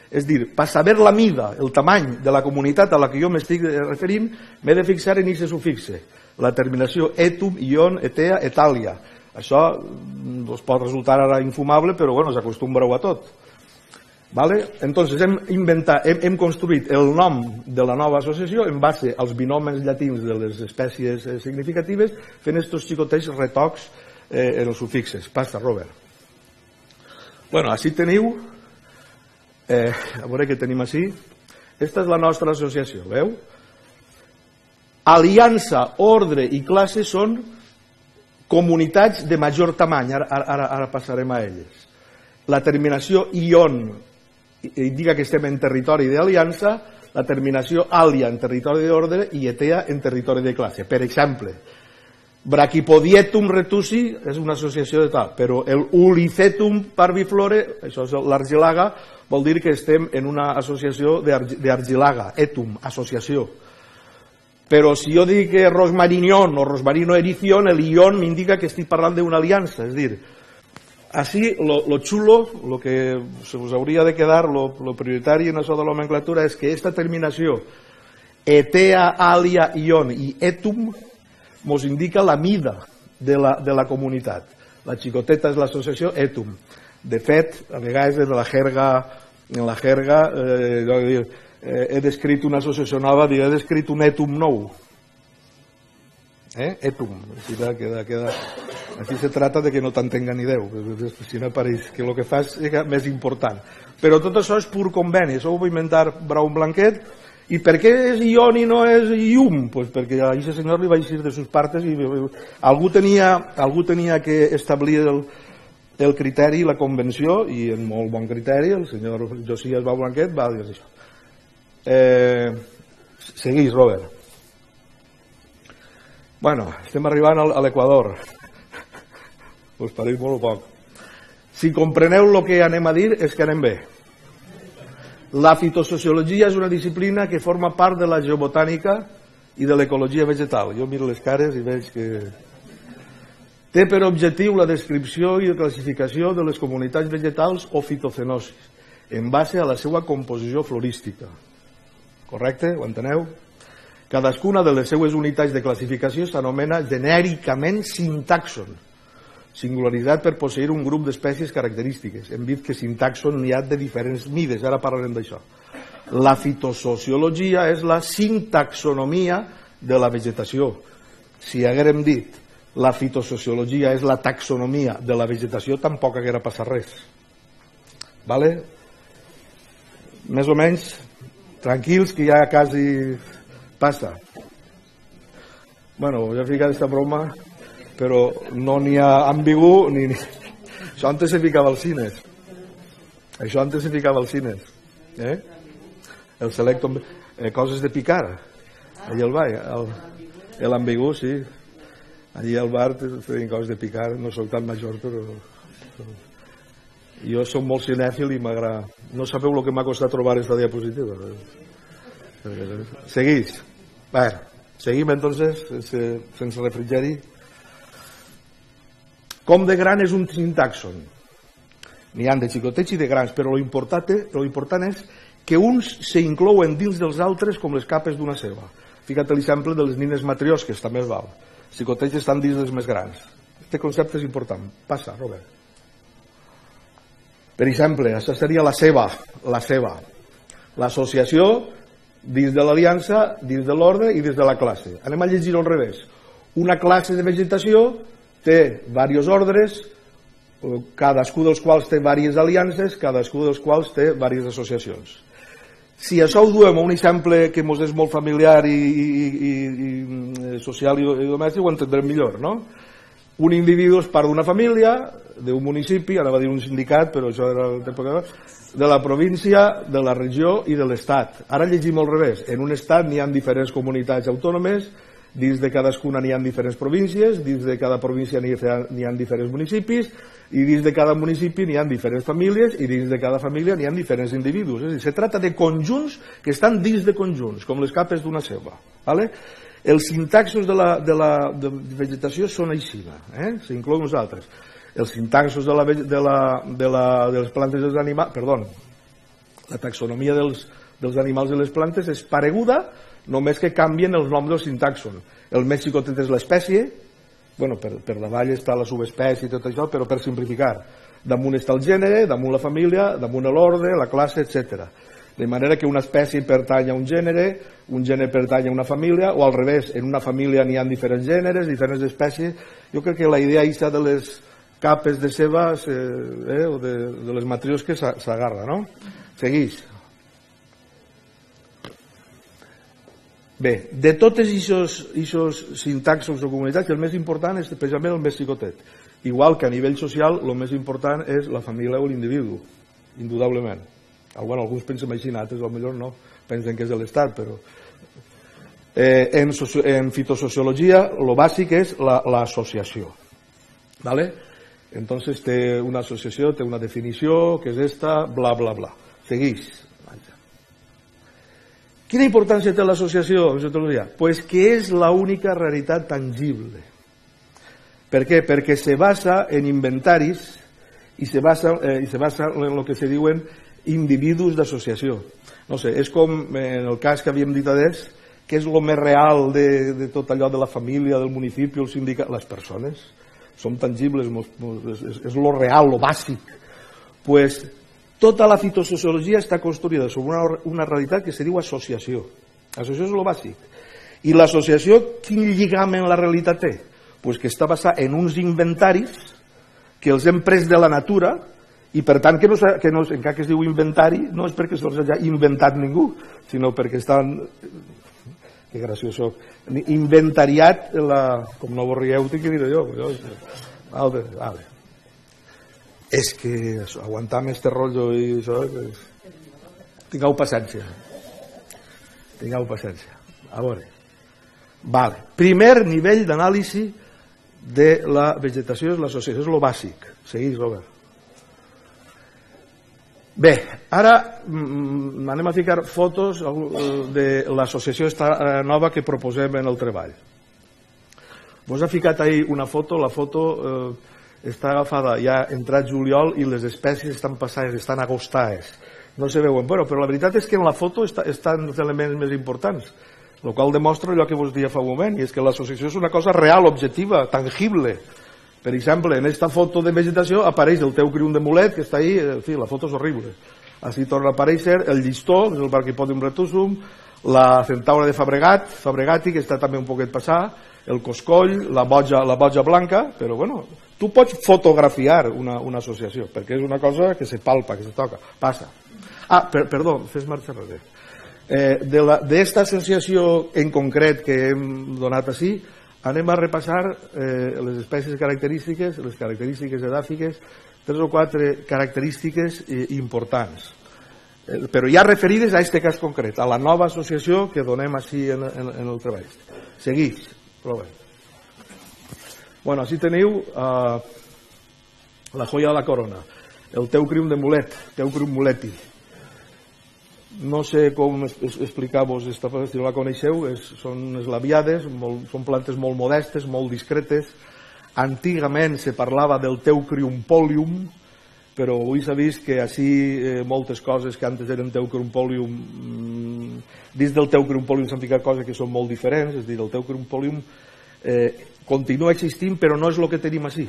És dir, per saber la mida, el tamany de la comunitat a la que jo m'estic referint, m'he de fixar en aquest sufixe. La terminació etum, ion, etea, etalia. Això us pot resultar ara infumable, però bueno, s'acostumbreu a tot. Entonces hem construït el nom de la nova associació en base als binomens llatins de les espècies significatives, fent estos xicotets retocs en els sufixes. Passa, Robert. Bueno, així teniu, a veure què tenim així. Esta és la nostra associació, veu? Aliança, ordre i classe són comunitats de major tamany, ara passarem a elles. La terminació ion indica que estem en territori d'aliança, la terminació alia en territori d'ordre i etea en territori de classe. Per exemple, brachipodietum retusi és una associació de tal, però el ulicetum parviflore, això és l'argilaga, vol dir que estem en una associació d'argilaga, etum, associació. Però si jo dic rosmarinion o rosmarino erición, el ion m'indica que estic parlant d'una aliança, és dir, així, lo xulo, lo que se us hauria de quedar, lo prioritari en això de la nomenclatura és que aquesta terminació etea, alia, ion i etum mos indica la mida de la comunitat. La xicoteta és l'associació etum. De fet, a vegades en la jerga he descrit una associació nova, he descrit un etum nou. Etum. Aquí se trata de que no t'entenga ni Déu, si no pareix que el que fas és més important. Però tot això és pur conveni, això ho va inventar Braun Blanquet. I per què és ion i no és ium? Pues perquè a aquest senyor li va eixir de sus partes i algú tenia que establir el criteri, la convenció, i en molt bon criteri, el senyor Josias Braun Blanquet va dir això. Seguís, Robert. Bueno, estem arribant a l'Equador. Us pareix molt poc. Si compreneu el que anem a dir, és que anem bé. La fitosociologia és una disciplina que forma part de la geobotànica i de l'ecologia vegetal. Jo miro les cares i veig que té per objectiu la descripció i la classificació de les comunitats vegetals o fitocenosis en base a la seva composició florística. Correcte? Ho enteneu? Cadascuna de les seues unitats de classificació s'anomena genèricament sintàxon, singularitzat per posseir un grup d'espècies característiques. Hem dit que sintàxon n'hi ha de diferents mides, ara parlarem d'això. La fitosociologia és la sintaxonomia de la vegetació. Si haguérem dit la fitosociologia és la taxonomia de la vegetació, tampoc haguera passat res. Vale? Més o menys tranquils, que ja quasi passa. Bueno, ja he ficat aquesta broma, però no n'hi ha ambigu ni... Això antes se ficava als cines. Això antes se ficava als cines. El selecto... Coses de picar. Allí al bar. L'ambigu, sí. Allí al bar feien coses de picar. No soc tan major, però... Jo soc molt cinèfil i m'agrada. No sabeu el que m'ha costat trobar aquesta diapositiva. Seguís. Seguim, entonces, sense refrigeri. Com de gran és un sintàxon? N'hi ha de xicotets i de grans, però l'important és que uns s'inclouen dins dels altres com les capes d'una ceba. Fica't l'exemple de les nines matriosques, també es val. Els xicotets estan dins dels més grans. Aquest concepte és important. Passa, Robert. Per exemple, això seria la ceba. L'associació dins de l'aliança, dins de l'ordre i dins de la classe. Anem a llegir al revés. Una classe de vegetació té diversos ordres, cadascú dels quals té diverses aliances, cadascú dels quals té diverses associacions. Si això ho duem a un exemple que ens és molt familiar i social i domèstic, ho entendrem millor, no? Un individu és part d'una família, d'un municipi, anava a dir un sindicat, però això era l'època de la província, de la regió i de l'estat. Ara llegim al revés. En un estat n'hi ha diferents comunitats autònomes, dins de cadascuna n'hi ha diferents províncies, dins de cada província n'hi ha diferents municipis, i dins de cada municipi n'hi ha diferents famílies, i dins de cada família n'hi ha diferents individus. És a dir, se tracta de conjunts que estan dins de conjunts, com les capes d'una ceba. Els sintaxos de la vegetació són així, s'inclouen uns altres. Els sintaxos de les plantes i dels animals, perdó, la taxonomia dels animals i les plantes és pareguda, només que canvien els noms dels sintaxons. El més xicotet és l'espècie, per davall està la subespècie i tot això, però per simplificar. Damunt està el gènere, damunt la família, damunt l'ordre, la classe, etc. De manera que una espècie pertany a un gènere pertany a una família, o al revés, en una família n'hi ha diferents gèneres, diferents espècies. Jo crec que la idea aquesta de les capes de ceba o de les matrius que s'agarra, no? Segueix. Bé, de totes aquests sintaxos o comunitats, el més important és precisament el més xicotet. Igual que a nivell social, el més important és la família o l'individu, indudablement. Alguns pensen així, altres potser no, pensen que és de l'Estat, però... En fitosociologia, el bàsic és l'associació. Entonces té una associació, té una definició, que és esta, bla, bla, bla. Segueix. Quina importància té l'associació en sociologia? Pues que és l'única realitat tangible. Per què? Perquè se basa en inventaris i se basa en el que se diuen individus d'associació. No sé, és com en el cas que havíem dit adés, que és el més real de tot allò de la família, del municipi, el sindicat, les persones. Són tangibles, és lo real, lo bàsic. Pues tota la fitosociologia està construïda sobre una realitat que se diu associació. Associació és lo bàsic. I l'associació, quin lligam en la realitat té? Pues que està basada en uns inventaris que els hem pres de la natura i per tant que encara que es diu inventari no és perquè se'ls hagi inventat ningú, sinó perquè estan... Que graciós soc. Inventariat, com no vos rieu, tinc que dir jo. Vale. És que aguantar-me este rotllo i això... Tingueu paciència. A veure. Vale. Primer nivell d'anàlisi de la vegetació és l'associació, és lo bàsic. Segueix, Robert. Bé, ara anem a ficar fotos de l'associació nova que proposem en el treball. Vos ha ficat ahí una foto, la foto està agafada ja entrat juliol i les espècies estan passades, estan agostades. No se veuen, però la veritat és que en la foto estan els elements més importants, el qual demostra allò que vos deia fa un moment, i és que l'associació és una cosa real, objectiva, tangible. Per exemple, en aquesta foto de vegetació apareix el teucrium de mulet, que està ahí, en fi, la foto és horrible. Així torna a aparèixer el llistó, que és el Brachypodium retusum, la centaura de Fabregati, que està també un poquet passar, el coscoll, la boja blanca, però bueno, tu pots fotografiar una associació, perquè és una cosa que se palpa, que se toca, passa. Perdó, fes marxa enrere. D'esta associació en concret que hem donat així, anem a repassar les espècies característiques, les característiques edàfiques, 3 o 4 característiques importants, però ja referides a aquest cas concret, a la nova associació que donem així en el treball. Segueix, prova. Bueno, així teniu la joia de la corona, el teucrium de mulet, teucrium muleti. No sé com explicar-vos aquesta cosa, si no la coneixeu, són unes labiades, són plantes molt modestes, molt discretes. Antigament se parlava del teucrium polium, però avui s'ha vist que així moltes coses que antes eren teucrium polium, dins del teucrium polium s'han ficat coses que són molt diferents, és a dir, el teucrium polium continua existint, però no és el que tenim així.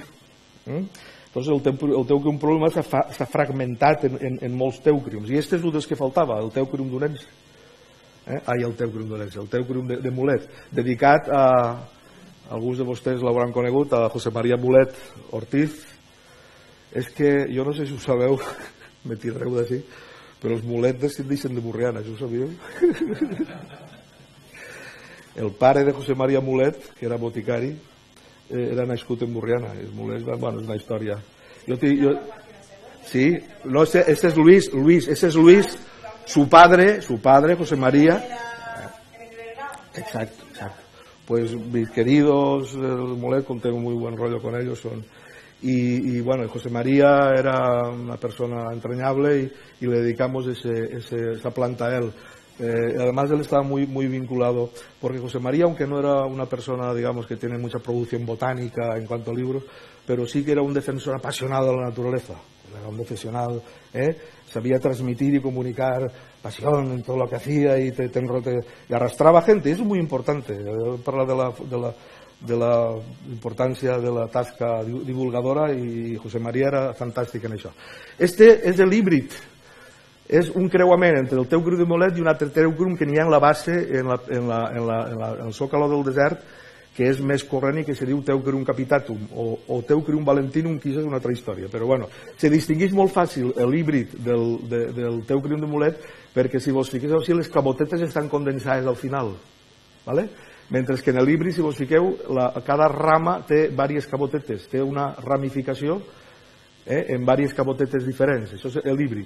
Entonces el teucrium polium s'ha fragmentat en molts teucriums, i aquest és un dels que faltava, el teucrium d'Orense. El teucrium d'Orense, el teucrium de mulet, dedicat alguns de vostès l'hauran conegut, a José María Mulet Ortiz. És que, jo no sé si ho sabeu, me tirareu d'ací, però els Mulet descendeixen de Borriana, això ho sabíeu? El pare de José María Mulet, que era boticari, era nascut en Borriana. Mulet, bueno, és una història. Sí, no, ese es Luis, ese es Luis, su padre, José María. Exacto. Pues mis queridos Mulet, tengo muy buen rollo con ellos, y bueno, José María era una persona entrañable y le dedicamos esa planta a él. Además él estaba muy vinculado, porque José María, aunque no era una persona, digamos, que tiene mucha producción botánica en cuanto a libros, pero sí que era un defensor apasionado de la naturaleza. Era un profesional, sabía transmitir y comunicar pasión en todo lo que hacía y y arrastraba gente. Eso es muy importante. Parla de la importància de la tasca divulgadora, i José María era fantàstic en això. Este és l'híbrid, és un creuament entre el teu cru de Mulet i un altre teu cru que n'hi ha en la base, en el zócalo del desert, que és més corrent i que se diu teu cru capitatum o teu cru valentinum, que és una altra història. Però bueno, se distingueix molt fàcil l'híbrid del teu cru de Mulet, perquè si vos fiqueu així, les cabotetes estan condensades al final, ¿vale? Mentre que en l'híbrid, si vos fiqueu, cada rama té diverses cabotetes, té una ramificació en diverses cabotetes diferents. Això és l'híbrid.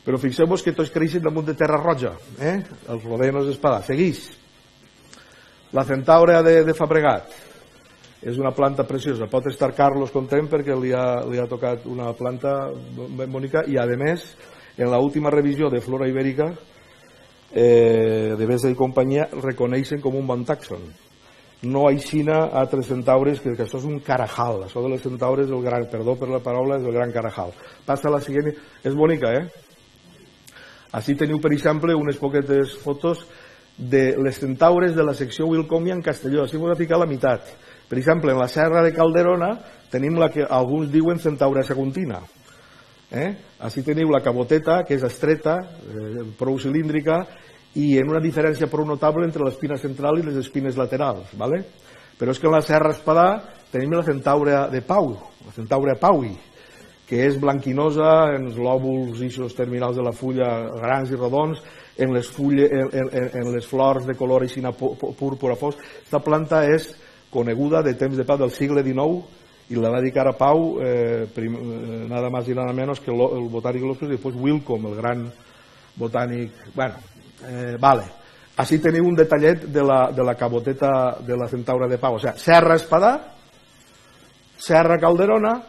Però fixeu-vos que tots creixen damunt de terra roja, els rodeen els espadars. Segueix. La centàurea de Fabregat és una planta preciosa. Pot estar Carlos content perquè li ha tocat una planta ben bonica, i a més, en l'última revisió de Flora Ibèrica, de Besa i companyia, reconeixen com un bon tàxon. No aixina altres centaures, que això és un carajal. Això de les centaures, perdó per la paraula, és el gran carajal. Passa a la següent. És bonica, Així teniu, per exemple, unes poquetes fotos de les centaures de la secció Wilcomia en Castelló. Així m'ho he ficat a la meitat. Per exemple, en la serra de Calderona tenim la que alguns diuen centaura saguntina. Així teniu la caboteta, que és estreta, prou cilíndrica, i en una diferència prou notable entre l'espina central i les espines laterals. Però és que en la serra Espadà tenim la centaura de Pau, la centaura Paui, que és blanquinosa en els lòbuls terminals de la fulla grans i rodons, en les flors de color púrpura fosc. Aquesta planta és coneguda de temps de Pau, del segle XIX, i la va dedicar a Pau nada más y nada menos que el botànic López, i després Wilcom, el gran botànic. Així teniu un detallet de la caboteta de la centaura de Pau. O sigui, Serra Espadà, Serra Calderona,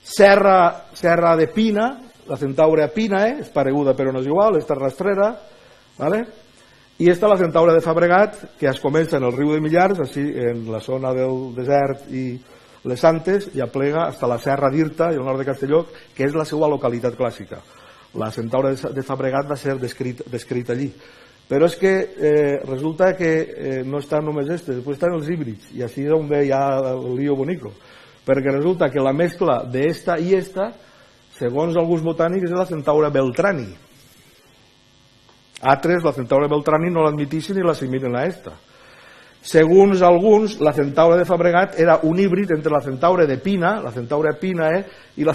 Serra de Pina, la centaura Pina, és pareguda però no és igual, esta rastrera, i esta la centaura de Fabregat, que es comença en el riu de Millars, així en la zona del desert i les Santes, i aplega fins a la serra d'Irta i el nord de Castelló, que és la seva localitat clàssica. La centaura de Fabregat va ser descrita allí. Però és que resulta que no estan només aquestes, després estan els híbrids, i així és on ve ja el lío bonico, perquè resulta que la mescla d'esta i esta, segons alguns botànics, és la centaura Beltrani. Altres, la centaura Beltrani no l'admitixen i l'assimilen a esta. Segons alguns, la centaura de Fabregat era un híbrid entre la centaura de Pina, la centaura Pina, i la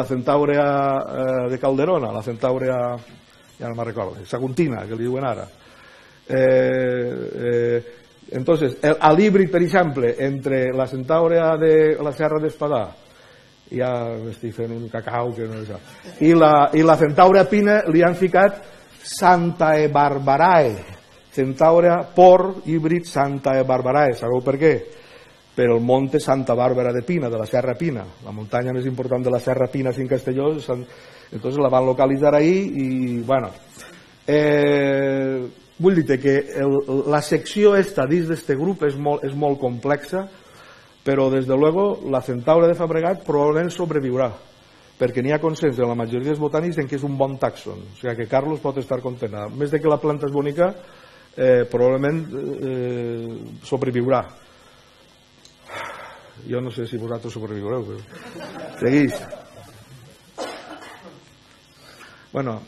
centaura de Calderona, la centaura, ja no me'n recordo, saguntina, que li diuen ara. Entonces, l'híbrid, per exemple, entre la centaura de la Serra d'Espadà, ja m'estic fent un cacau que no és això, i la centaura Pina li han ficat Santae Barbarae, centaura por híbrid Santae Barbarae. Sabeu per què? Per el monte Santa Bàrbara de Pina, de la Serra Pina, la muntanya més important de la Serra Pina en Castelló. Entonces la van localitzar ahí i bueno, vull dir que la secció esta dins d'este grup és molt complexa, però des de luego la centaura de Fabregat probablement sobreviurà, perquè n'hi ha consens en la majoria dels botànics en que és un bon tàxon. O sigui que Carlos pot estar content. A més de que la planta és bonica, probablement sobreviurà. Jo no sé si vosaltres sobreviureu, però seguís. Bueno,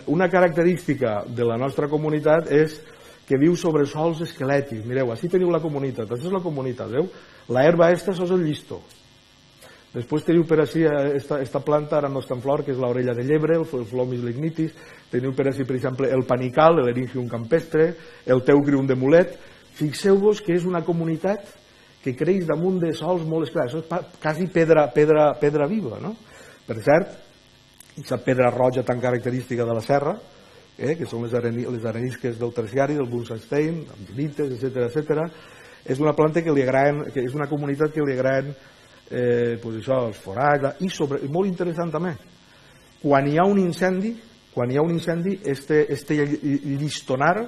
una característica de la nostra comunitat és que viu sobre sòls esquelètics. Mireu, així teniu la comunitat, això és la comunitat, veu? La herba esta, això és el llistó. Després teniu per així, esta planta ara no està en flor, que és l'orella de llebre, el Phlomis lignitis, teniu per així, per exemple, el panical, l'Eryngium campestre, el Teucrium de mulet. Fixeu-vos que és una comunitat que creix damunt de sòls molt esclars, això és quasi pedra viva, no? Per cert, aquesta pedra roja tan característica de la serra, que són les arenisques del terciari, del Bunsenstein, amdinites, etc. És una planta que li agraden, que és una comunitat que li agraden els forats, i molt interessant també, quan hi ha un incendi, este llistonar,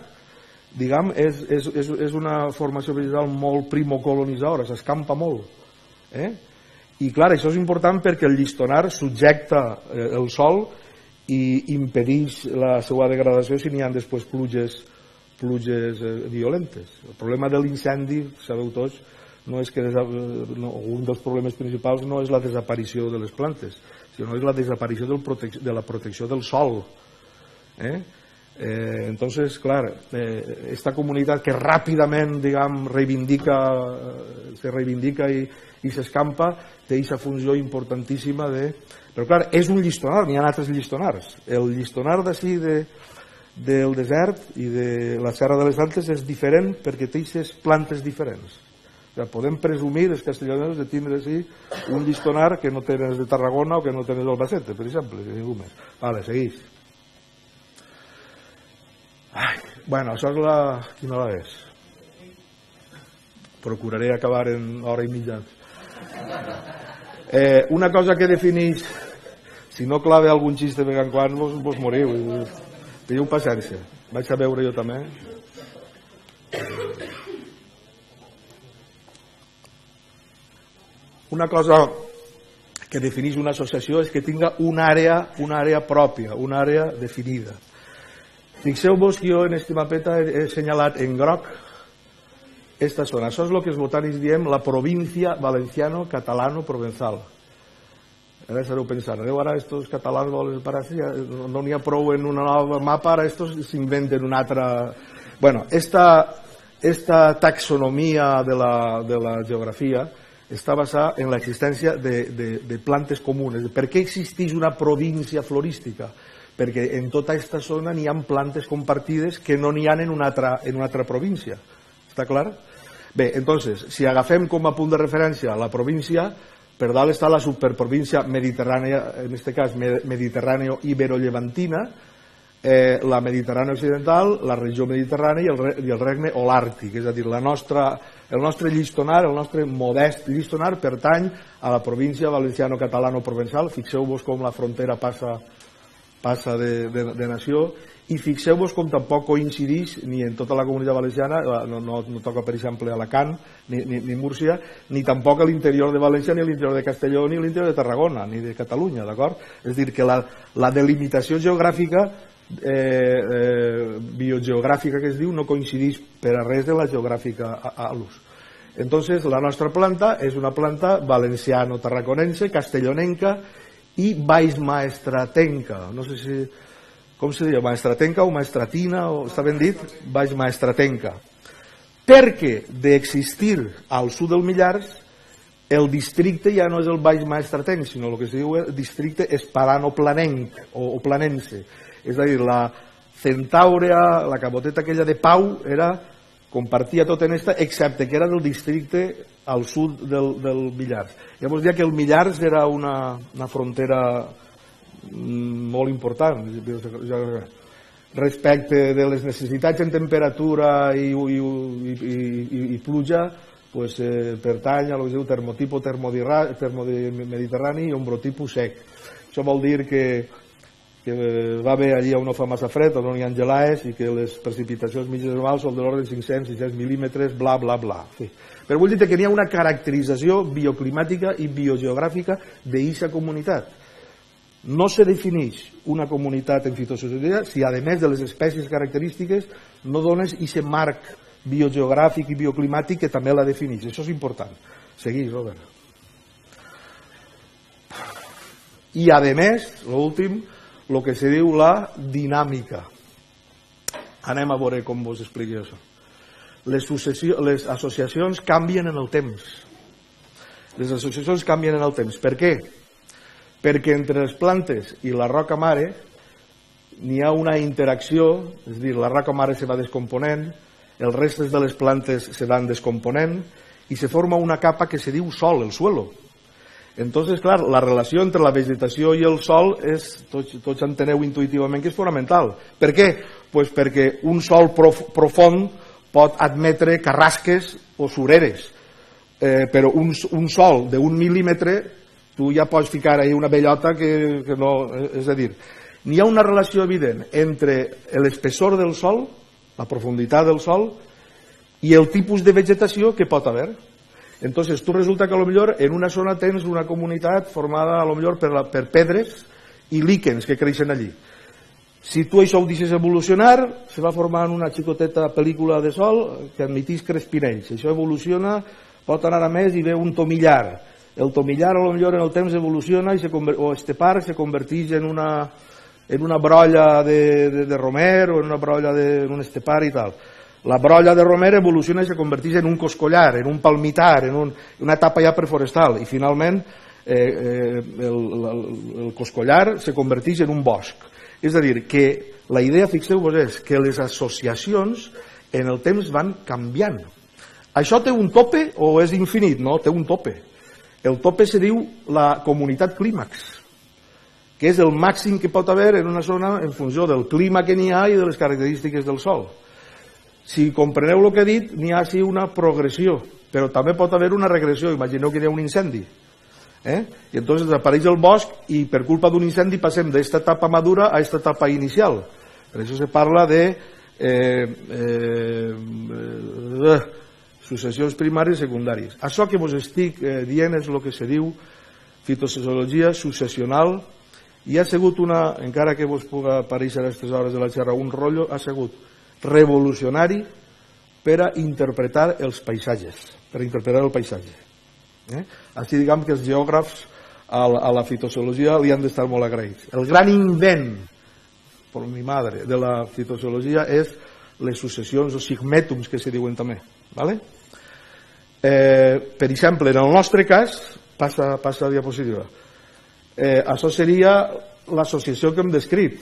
diguem, és una formació vegetal molt primocolonitzadora, s'escampa molt. I clar, això és important perquè el llistonar subjecta el sol i impedeix la seva degradació si n'hi ha després pluges violentes. El problema de l'incendi, sabeu tots, no és que un dels problemes principals no és la desaparició de les plantes, sinó és la desaparició de la protecció del sòl. Entonces, clar, esta comunitat que ràpidament, diguem, se reivindica i s'escampa, té aquesta funció importantíssima de... Però clar, és un llistonar, n'hi ha altres llistonars. El llistonar d'ací del desert i de la Serra de les Altes és diferent perquè té aquestes plantes diferents. Podem presumir, els castelloners, de tindre així un llistonar que no tenen de Tarragona o que no tenen d'Albacete, per exemple, que ningú més. Vale, segueix. Bueno, això és la... Quina hora és? Procuraré acabar en hora i mitja. Una cosa que defineix, si no clave algun xiste de vegant quan, vos moriu. Teniu paciència. Vaig a veure jo també. Una cosa que defineix una associació és que tinga una àrea pròpia, una àrea definida. Fixeu-vos que jo en este mapeta he assenyalat en groc esta zona. Això és el que els botànics diem la província valenciano-catalano-provenzal. Ara estareu pensant, ara estos catalans volen parar així, no n'hi ha prou en una nova mapa, ara estos s'inventen una altra... Bueno, esta taxonomia de la geografia està basada en l'existència de plantes comunes. Per què existeix una província florística? Perquè en tota aquesta zona n'hi ha plantes compartides que no n'hi ha en una altra província. Està clar? Bé, entonces, si agafem com a punt de referència la província, per dalt està la superprovíncia mediterrània, en aquest cas mediterràneo-ibero-llevantina, la Mediterrània occidental, la regió mediterrània i el regne holàrtic, és a dir, el nostre llistonar, el nostre modest llistonar pertany a la província valenciano-catalano-provençal. Fixeu-vos com la frontera passa de nació i fixeu-vos com tampoc coincideix ni en tota la comunitat valenciana, no toca per exemple Alacant ni Múrcia, ni tampoc a l'interior de València, ni a l'interior de Castelló, ni a l'interior de Tarragona, ni de Catalunya, d'acord? És a dir, que la delimitació geogràfica biogeogràfica que es diu no coincideix per a res de la geogràfica a l'ús. Entonces la nostra planta és una planta valenciano-tarraconense, castellonenca i baixmaestratenca. No sé si... com se diu? Maestratenca o maestratina? Està ben dit? Baixmaestratenca. Perquè d'existir al sud del Millars, el districte ja no és el baixmaestratenc, sinó el que es diu el districte espadano-planenc o planense. És a dir, la centàurea, la caboteta aquella de Pau, compartia tot en esta, excepte que era del districte al sud del Millars. Llavors ja que el Millars era una frontera molt important respecte de les necessitats en temperatura i pluja, pertany a lo que es diu termotipo termomediterrani i ombrotipo sec. Això vol dir que va haver allí on no fa massa fred, on no hi ha gelades i que les precipitacions mitjanes anuals són de l'ordre de 500-600 mil·límetres, bla, bla, bla. Però vull dir que n'hi ha una caracterització bioclimàtica i biogeogràfica d'aquesta comunitat. No se defineix una comunitat en fitosociologia si, a més de les espècies característiques, no dones aquest marc biogeogràfic i bioclimàtic que també la defineix. Això és important. Segueix, Robert. I, a més, l'últim, el que se diu la dinàmica. Anem a veure com vos expliqui això. Les associacions canvien en el temps. Les associacions canvien en el temps. Per què? Perquè entre les plantes i la roca mare n'hi ha una interacció, és a dir, la roca mare se va descomponent, els restes de les plantes se van descomponent i se forma una capa que se diu sol, el suelo. Entonces, clar, la relació entre la vegetació i el sol és, tots enteneu intuïtivament que és fonamental. Per què? Pues perquè un sol profund pot admetre carrasques o sureres, però un sol d'un mil·límetre tu ja pots ficar ahí una bellota que no... És a dir, n'hi ha una relació evident entre l'espessor del sol, la profunditat del sol, i el tipus de vegetació que pot haver. Entonces, tu resulta que a lo millor en una zona tens una comunitat formada a lo millor per pedres i líquens que creixen allí. Si tu això ho deixes evolucionar, se va formant una xicoteta pel·lícula de sol que admetís crespinells. Això evoluciona, pot anar a més i ve un tomillar. El tomillar a lo millor en el temps evoluciona o estepar se converteix en una brolla de romer o en una brolla d'un estepar i tal. La brolla de romer evoluciona i se converteix en un coscollar, en un palmitar, en una etapa ja preforestal i finalment el coscollar se converteix en un bosc. És a dir, que la idea, fixeu-vos, és que les associacions en el temps van canviant. Això té un tope o és infinit? No, té un tope. El tope se diu la comunitat clímax, que és el màxim que pot haver en una zona en funció del clima que n'hi ha i de les característiques del sol. Si compreneu el que he dit, n'hi ha així una progressió, però també pot haver una regressió. Imagineu que hi ha un incendi. I entonces desapareix el bosc i per culpa d'un incendi passem d'esta etapa madura a aquesta etapa inicial. Per això se parla de successions primàries i secundàries. Això que vos estic dient és el que se diu fitosociologia successional i ha sigut una, encara que vos puga aparèixer a aquestes hores de la xerra un rotllo, ha sigut revolucionari per a interpretar els paisatges, per a interpretar el paisatge. Així diguem que els geògrafs a la fitosociologia li han d'estar molt agraïts. El gran invent, per mi madre, de la fitosociologia és les successions o sigmètums que se diuen també. Per exemple, en el nostre cas, passa a diapositiva, això seria l'associació que hem descrit.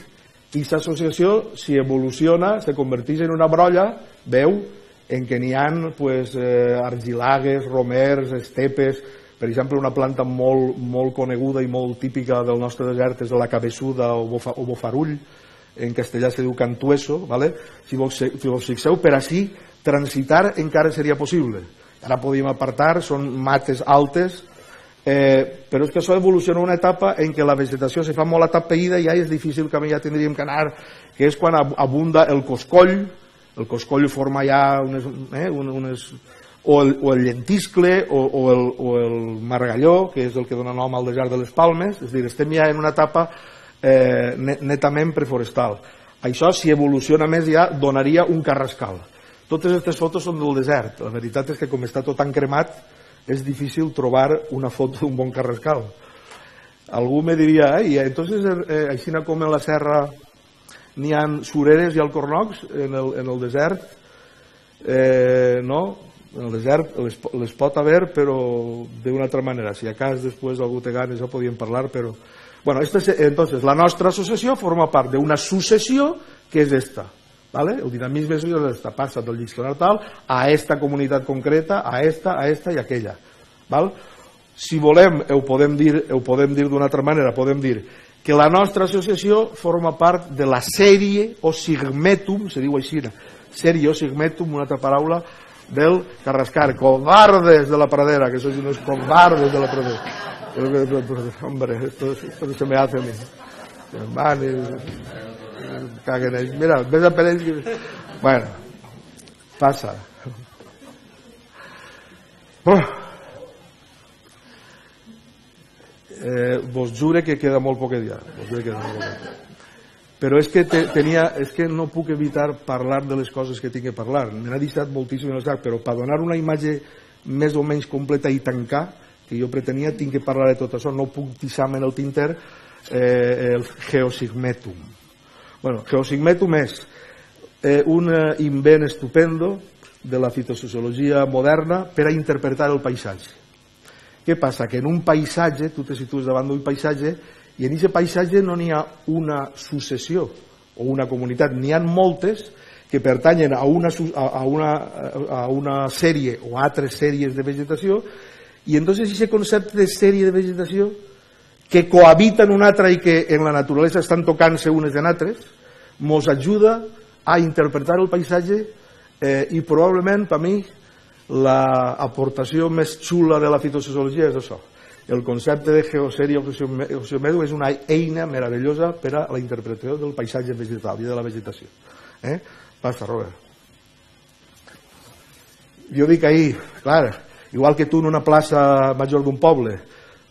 I aquesta associació, si evoluciona, se converteix en una brolla, veu, en què n'hi ha argilagues, romers, estepes. Per exemple, una planta molt coneguda i molt típica del nostre desert és la cabeçuda o bofarull, en castellà se diu cantueso. Si vos fixeu, per així transitar encara seria possible. Ara podíem apartar, són mates altes, però és que això evoluciona una etapa en què la vegetació se fa molt atapeïda i ja és difícil caminar, tindríem que anar, que és quan abunda el coscoll forma ja o el llentiscle o el margalló, que és el que dona nom al desert de les Palmes. És a dir, estem ja en una etapa netament preforestal. Això, si evoluciona més, ja donaria un carrascal. Totes aquestes fotos són del desert. La veritat és que com està tot encremat és difícil trobar una foto d'un bon carrascal. Algú me diria, entonces així com en la serra n'hi ha sureres i alcornocs en el desert, no? En el desert les pot haver, però d'una altra manera. Si a cas després algú té ganes ja podíem parlar, però... Entonces, la nostra associació forma part d'una successió que és esta. El dinamisme és esta, passa del llistó tal a esta comunitat concreta, a esta i aquella. Si volem, ho podem dir d'una altra manera, podem dir que la nostra associació forma part de la sèrie o sigmètum, se diu així, sèrie o sigmètum, una altra paraula, del Carrascar, cobardes de la pradera, que sois unos cobardes de la pradera. Hombre, esto se me hace a mí. Van y caguen ahí. Mira, ves a Pérez. Bueno, pasa. Vos jure que queda molt poquet ja. Però és que no puc evitar parlar de les coses que tinc que parlar. Me n'ha deixat moltíssim el sac, però per donar una imatge més o menys completa i tancar, que jo pretenia, tinc que parlar de tot això. No puc deixar-me en el tinter el geosigmètum. Geosigmètum és un invent estupendo de la fitosociologia moderna per a interpretar el paisatge. Què passa? Que en un paisatge, tu te situes davant d'un paisatge i en aquest paisatge no n'hi ha una successió o una comunitat, n'hi ha moltes que pertanyen a una sèrie o a altres sèries de vegetació, i entonces aquest concepte de sèrie de vegetació que cohabiten una altra i que en la naturalesa estan tocant-se unes en altres, ens ajuda a interpretar el paisatge i probablement per mi l'aportació més xula de la fitosociologia és això. El concepte de geosèrie oxiomedu és una eina meravellosa per a la interpretació del paisatge vegetal i de la vegetació. Passa, Robert. Jo dic ahir, clar, igual que tu en una plaça major d'un poble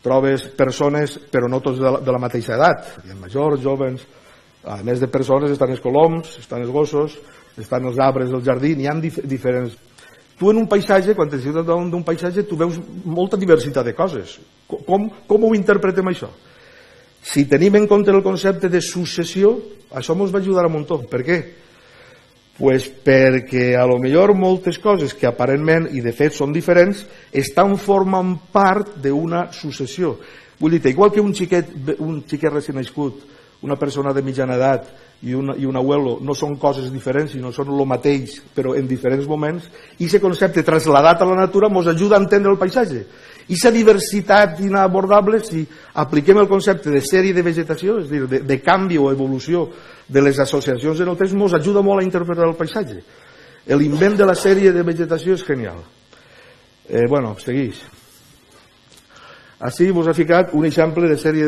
trobes persones, però no tots de la mateixa edat, hi ha majors, joves, a més de persones estan els coloms, estan els gossos, estan els arbres del jardí, n'hi ha diferents. Tu en un paisatge, quan te situes davant d'un paisatge, tu veus molta diversitat de coses. Com ho interpretem això? Si tenim en compte el concepte de successió, això ens va ajudar un muntó. Per què? Pues perquè a lo millor moltes coses que aparentment i de fet són diferents estan formant part d'una successió. Vull dir, igual que un xiquet recent nascut, una persona de mitjana edat i un abuelo no són coses diferents, sinó són el mateix, però en diferents moments, i aquest concepte trasladat a la natura ens ajuda a entendre el paisatge. I aquesta diversitat inabordable, si apliquem el concepte de sèrie de vegetació, és a dir, de canvi o evolució de les associacions en el temps, ens ajuda molt a interpretar el paisatge. L'invent de la sèrie de vegetació és genial. Bueno, segueix. Així vos ha ficat un exemple de sèrie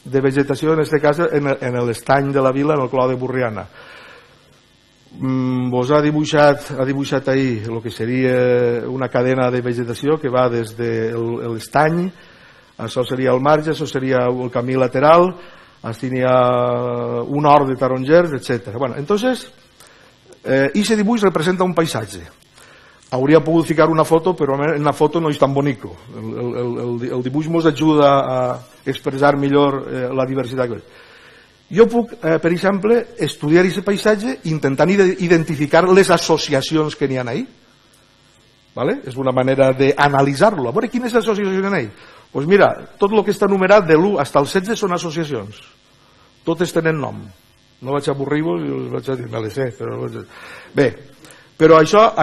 de vegetació, en aquest cas en l'estany de la vila, en el Clot de Borriana. Vos ha dibuixat ahir el que seria una cadena de vegetació que va des de l'estany, això seria el marge, això seria el camí lateral, així n'hi ha un hort de tarongers, etc. Bueno, entonces, aquest dibuix representa un paisatge. Hauria pogut ficar una foto, però en la foto no és tan bonico. El dibuix ens ajuda a expressar millor la diversitat. Jo puc, per exemple, estudiar aquest paisatge intentant identificar les associacions que n'hi ha ahí. És una manera d'analitzar-lo. A veure quines associacions n'hi ha ahí. Doncs mira, tot el que està numerat de l'1 fins al 16 són associacions. Totes tenen nom. No vaig avorrir-vos i us vaig dir, me les sé. Bé, però això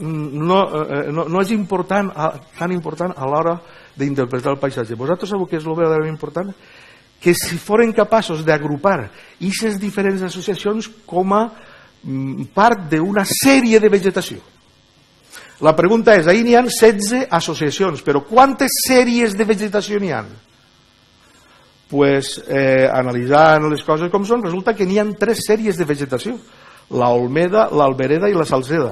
no és tan important a l'hora d'interpretar el paisatge. Vosaltres sabeu què és el verdaderament important? Que si foren capaços d'agrupar aquestes diferents associacions com a part d'una sèrie de vegetació. La pregunta és, ahir n'hi ha 16 associacions, però quantes sèries de vegetació n'hi ha? Pues, analitzant les coses com són, resulta que n'hi ha 3 sèries de vegetació. L'olmeda, l'albereda i la salzeda.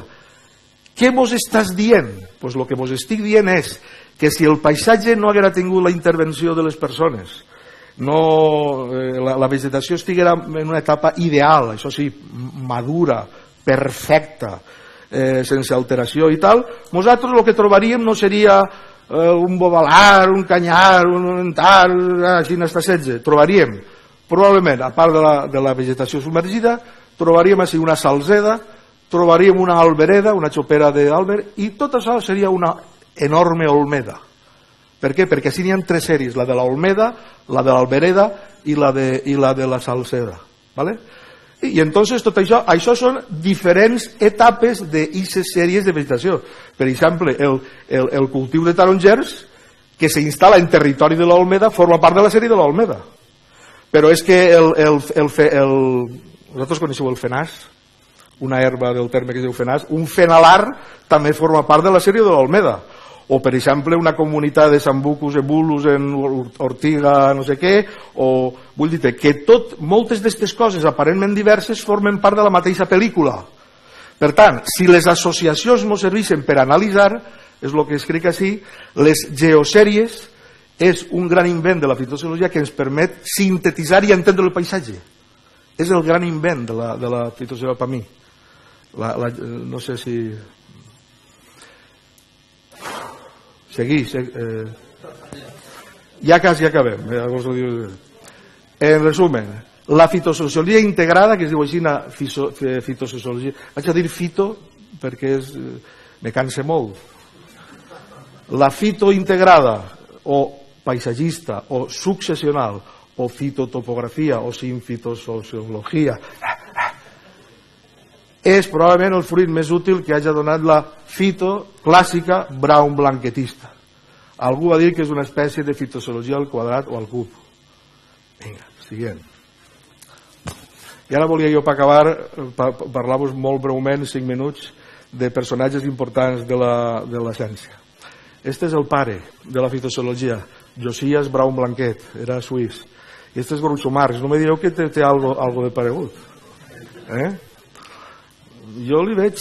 Què mos estàs dient? Pues el que mos estic dient és que si el paisatge no haguera tingut la intervenció de les persones, la vegetació estiguera en una etapa ideal, això sí, madura, perfecta, sense alteració i tal, nosaltres el que trobaríem no seria un bobalar, un canyar, un entar, així n'està 16. Trobaríem, probablement, a part de la vegetació submergida, trobaríem així una salzeda, trobaríem una albereda, una xopera d'àlber, i tot això seria una enorme olmeda. Per què? Perquè així n'hi ha 3 sèries, la de l'olmeda, la de l'albereda i la de la salzeda. I entonces tot això són diferents etapes d'aquestes sèries de vegetació. Per exemple, el cultiu de tarongers, que s'instal·la en territori de l'olmeda, forma part de la sèrie de l'olmeda. Però és que vosaltres coneixeu el fenàs? Una herba del terme que es diu fenàs. Un fenalar també forma part de la sèrie de l'olmeda. O, per exemple, una comunitat de sambucus, ebulus, en ortiga, no sé què, o, vull dir que moltes d'aquestes coses aparentment diverses formen part de la mateixa pel·lícula. Per tant, si les associacions ens serveixen per analitzar, és el que escric així, les geosèries és un gran invent de la fitosociologia que ens permet sintetitzar i entendre el paisatge. És el gran invent de la fitosociologia per mi. No sé si... Segueix. Ja quasi acabem. En resumen, La fitosociologia integrada, que es diu així, fitosociologia, vaig a dir fito perquè me cansa molt. La fitointegrada, o paisatgista, o successional, o fitotopografia, o fitosociologia, és probablement el fruit més útil que hagi donat la fito clàssica brown blanquetista. Algú va dir que és una espècie de fitosociologia al quadrat o al cub. Vinga, siguiente. I ara volia jo, per acabar, parlar-vos molt breument, 5 minuts, de personatges importants de la ciència. Este és el pare de la fitosociologia, Josias Braun Blanquet, era suís. I este és Groucho Marx. No me direu que té algo de paregut. Jo li veig...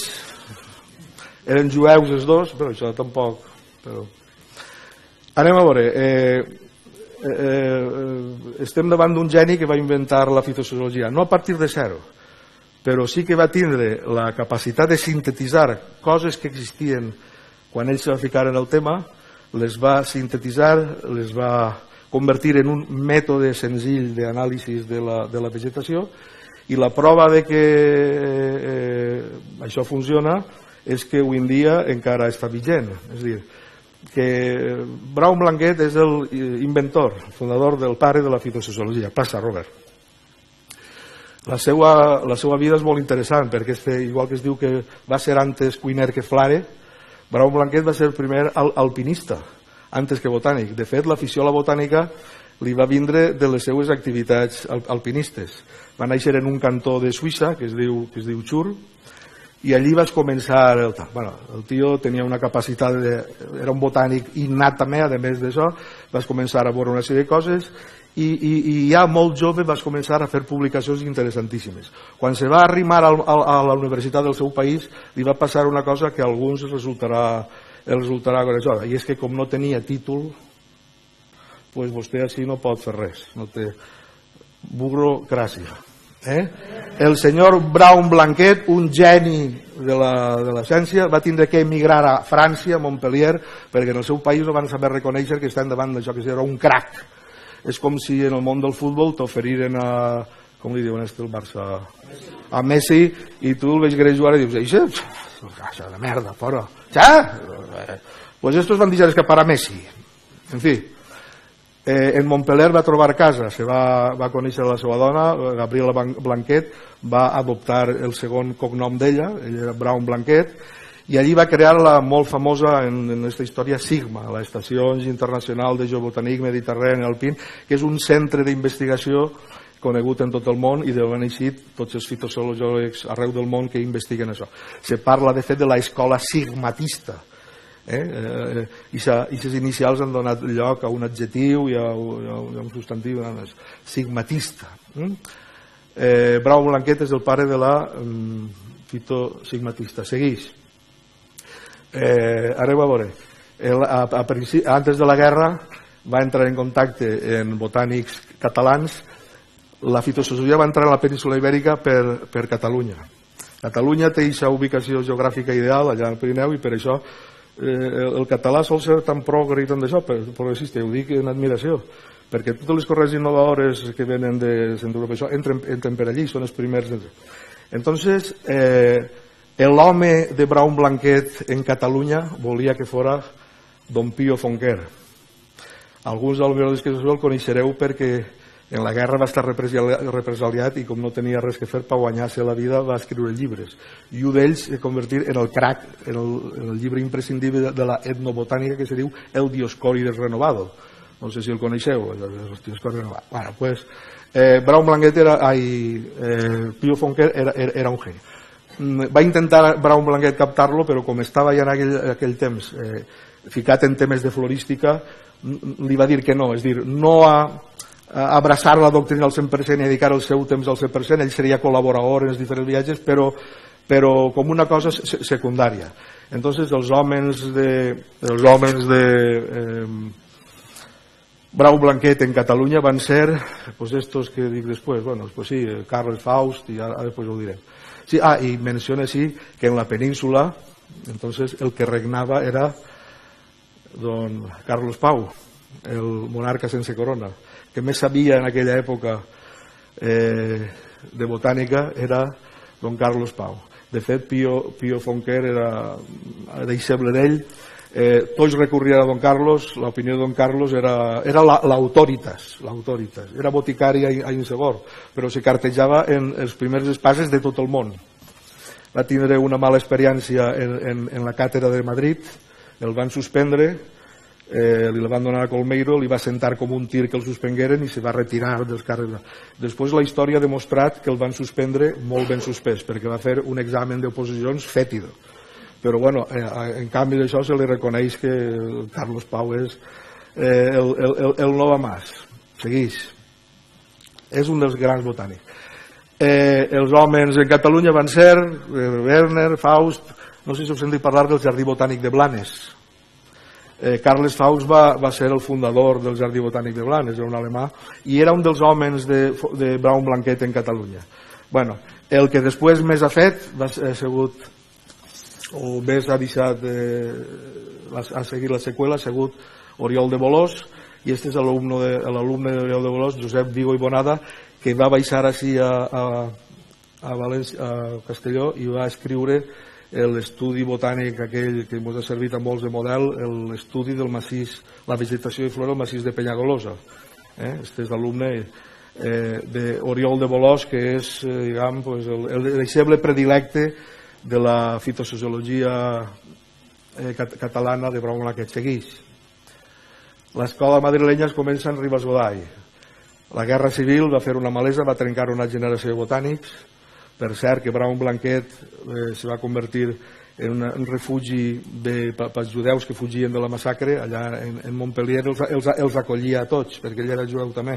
Eren jueus els dos, però això tampoc... Anem a veure... estem davant d'un geni que va inventar la fitosociologia, no a partir de zero, però sí que va tindre la capacitat de sintetitzar coses que existien quan ell se va ficar en el tema, les va sintetitzar, les va convertir en un mètode senzill d'anàlisi de la vegetació, i la prova de que això funciona és que avui en dia encara està vigent. És a dir, que Braun Blanquet és l'inventor, el fundador del pare de la fitosociologia. Passa, Robert. La seva vida és molt interessant, perquè igual que es diu que va ser antes cuiner que flare, Braun Blanquet va ser el primer alpinista, antes que botànic. De fet, l'afició a la botànica li va vindre de les seues activitats alpinistes. Va néixer en un cantó de Suïssa, que es diu Chur, i allí vas començar... El tio tenia una capacitat, era un botànic innat també, a més d'això, vas començar a veure una sèrie de coses i ja molt jove vas començar a fer publicacions interessantíssimes. Quan se va arrimar a la universitat del seu país li va passar una cosa que a alguns resultarà això, i és que com no tenia títol, doncs vostè així no pot fer res, no té burocràcia. El senyor Braun Blanquet, un geni de la ciència, va tindre que emigrar a França, a Montpellier, perquè en el seu país no van saber reconèixer que estan davant d'això que era un crac. És com si en el món del futbol t'oferiren a, com li diuen el Barça, a Messi, i tu el veig greu jugar i dius, això de merda, fora. Pues estos van deixar escapar a Messi. En fi, en Montpellier va trobar casa, va conèixer la seva dona, Gabriela Blanquet, va adoptar el segon cognom d'ella, ella era Braun Blanquet, i allí va crear la molt famosa en aquesta història SIGMA, l'Estació Internacional de Geobotànica Mediterrània Alpin, que és un centre d'investigació conegut en tot el món i d'on han eixit tots els fitosociòlegs arreu del món que investiguen això. Se parla de fet de l'escola sigmatista, i les inicials han donat lloc a un adjectiu i a un substantiu sigmatista. Braun Blanquet és el pare de la fitosigmatista. Segueix. Aneu a veure, antes de la guerra va entrar en contacte amb botànics catalans. La fitosociologia va entrar a la península Ibèrica per Catalunya. Catalunya té aquesta ubicació geogràfica ideal allà al Pirineu i per això el català sol ser tan progre i tant d'això, progressista, ho dic en admiració, perquè totes les corrents innovadores que venen de Centroeuropa entren per allí, són els primers. Entonces, l'home de Braun Blanquet en Catalunya volia que fora Don Pío Fonquer. Alguns dels que el coneixereu perquè en la guerra va estar represaliat i com no tenia res que fer per guanyar-se la vida va escriure llibres. I un d'ells es convertir en el crac, en el llibre imprescindible de la etnobotànica que se diu El Dioscòrides Renovado. No sé si el coneixeu, el Dioscòrides Renovado. Bueno, pues Braun Blanquet Pío Fonquer era un geni. Va intentar Braun Blanquet captar-lo, però com estava ja en aquell temps ficat en temes de florística, li va dir que no, és dir, no abraçar la doctrina al 100% i dedicar el seu temps al 100%, ell seria col·laborador en els diferents viatges, però com una cosa secundària. Entonces els homes de Braun Blanquet en Catalunya van ser pues estos que dic després, bueno, pues sí, Carles Faust, i ara després ho diré. Sí, i menciona així que en la península entonces el que regnava era don Carlos Pau, el monarca sense corona, que més sabia en aquella època de botànica era don Carlos Pau. De fet, Pío Fonquer era deixeble d'ell. Tots recorrien a don Carlos, l'opinió de don Carlos era l'autoritas, era boticari a Insegor, però se cartejava en els primers espases de tot el món. Va tindre una mala experiència en la càtedra de Madrid, el van suspendre, li van donar a Colmeiro, li va sentar com un tir que el suspengueren i se va retirar dels càrrecs. Després la història ha demostrat que el van suspendre molt ben suspès, perquè va fer un examen d'oposicions fétido. Però bueno, en canvi d'això se li reconeix que Carlos Pau és el Nova Mas. Segueix. És un dels grans botànics. Els homes en Catalunya van ser Werner, Faust, no sé si us sentit parlar del Jardí Botànic de Blanes. Carles Faust va ser el fundador del Jardí Botànic de Blanes, era un alemà, i era un dels homes de Braun Blanquet en Catalunya. Bueno, el que després més ha fet ha sigut, o més ha deixat, ha seguit la seqüela, ha sigut Oriol de Bolòs, i aquest és l'alumne d'Oriol de Bolòs, Josep Vigo i Bonada, que va baixar així a Castelló i va escriure l'estudi botànic aquell que ens ha servit a molts de model, l'estudi del massís, la vegetació i flora del massís de Penyagolosa. Este és l'alumne d'Oriol de Bolòs, que és, diguem, el deixeble predilecte de la fitosociologia catalana de Braun Blanquet. Segueix. L'escola madrilenya es comença en Ribes Godall. La Guerra Civil va fer una malesa, va trencar una generació de botànics. Per cert, que Braun Blanquet se va convertir en un refugi pels judeus que fugien de la massacre. Allà en Montpellier els acollia a tots, perquè ell era jueu també.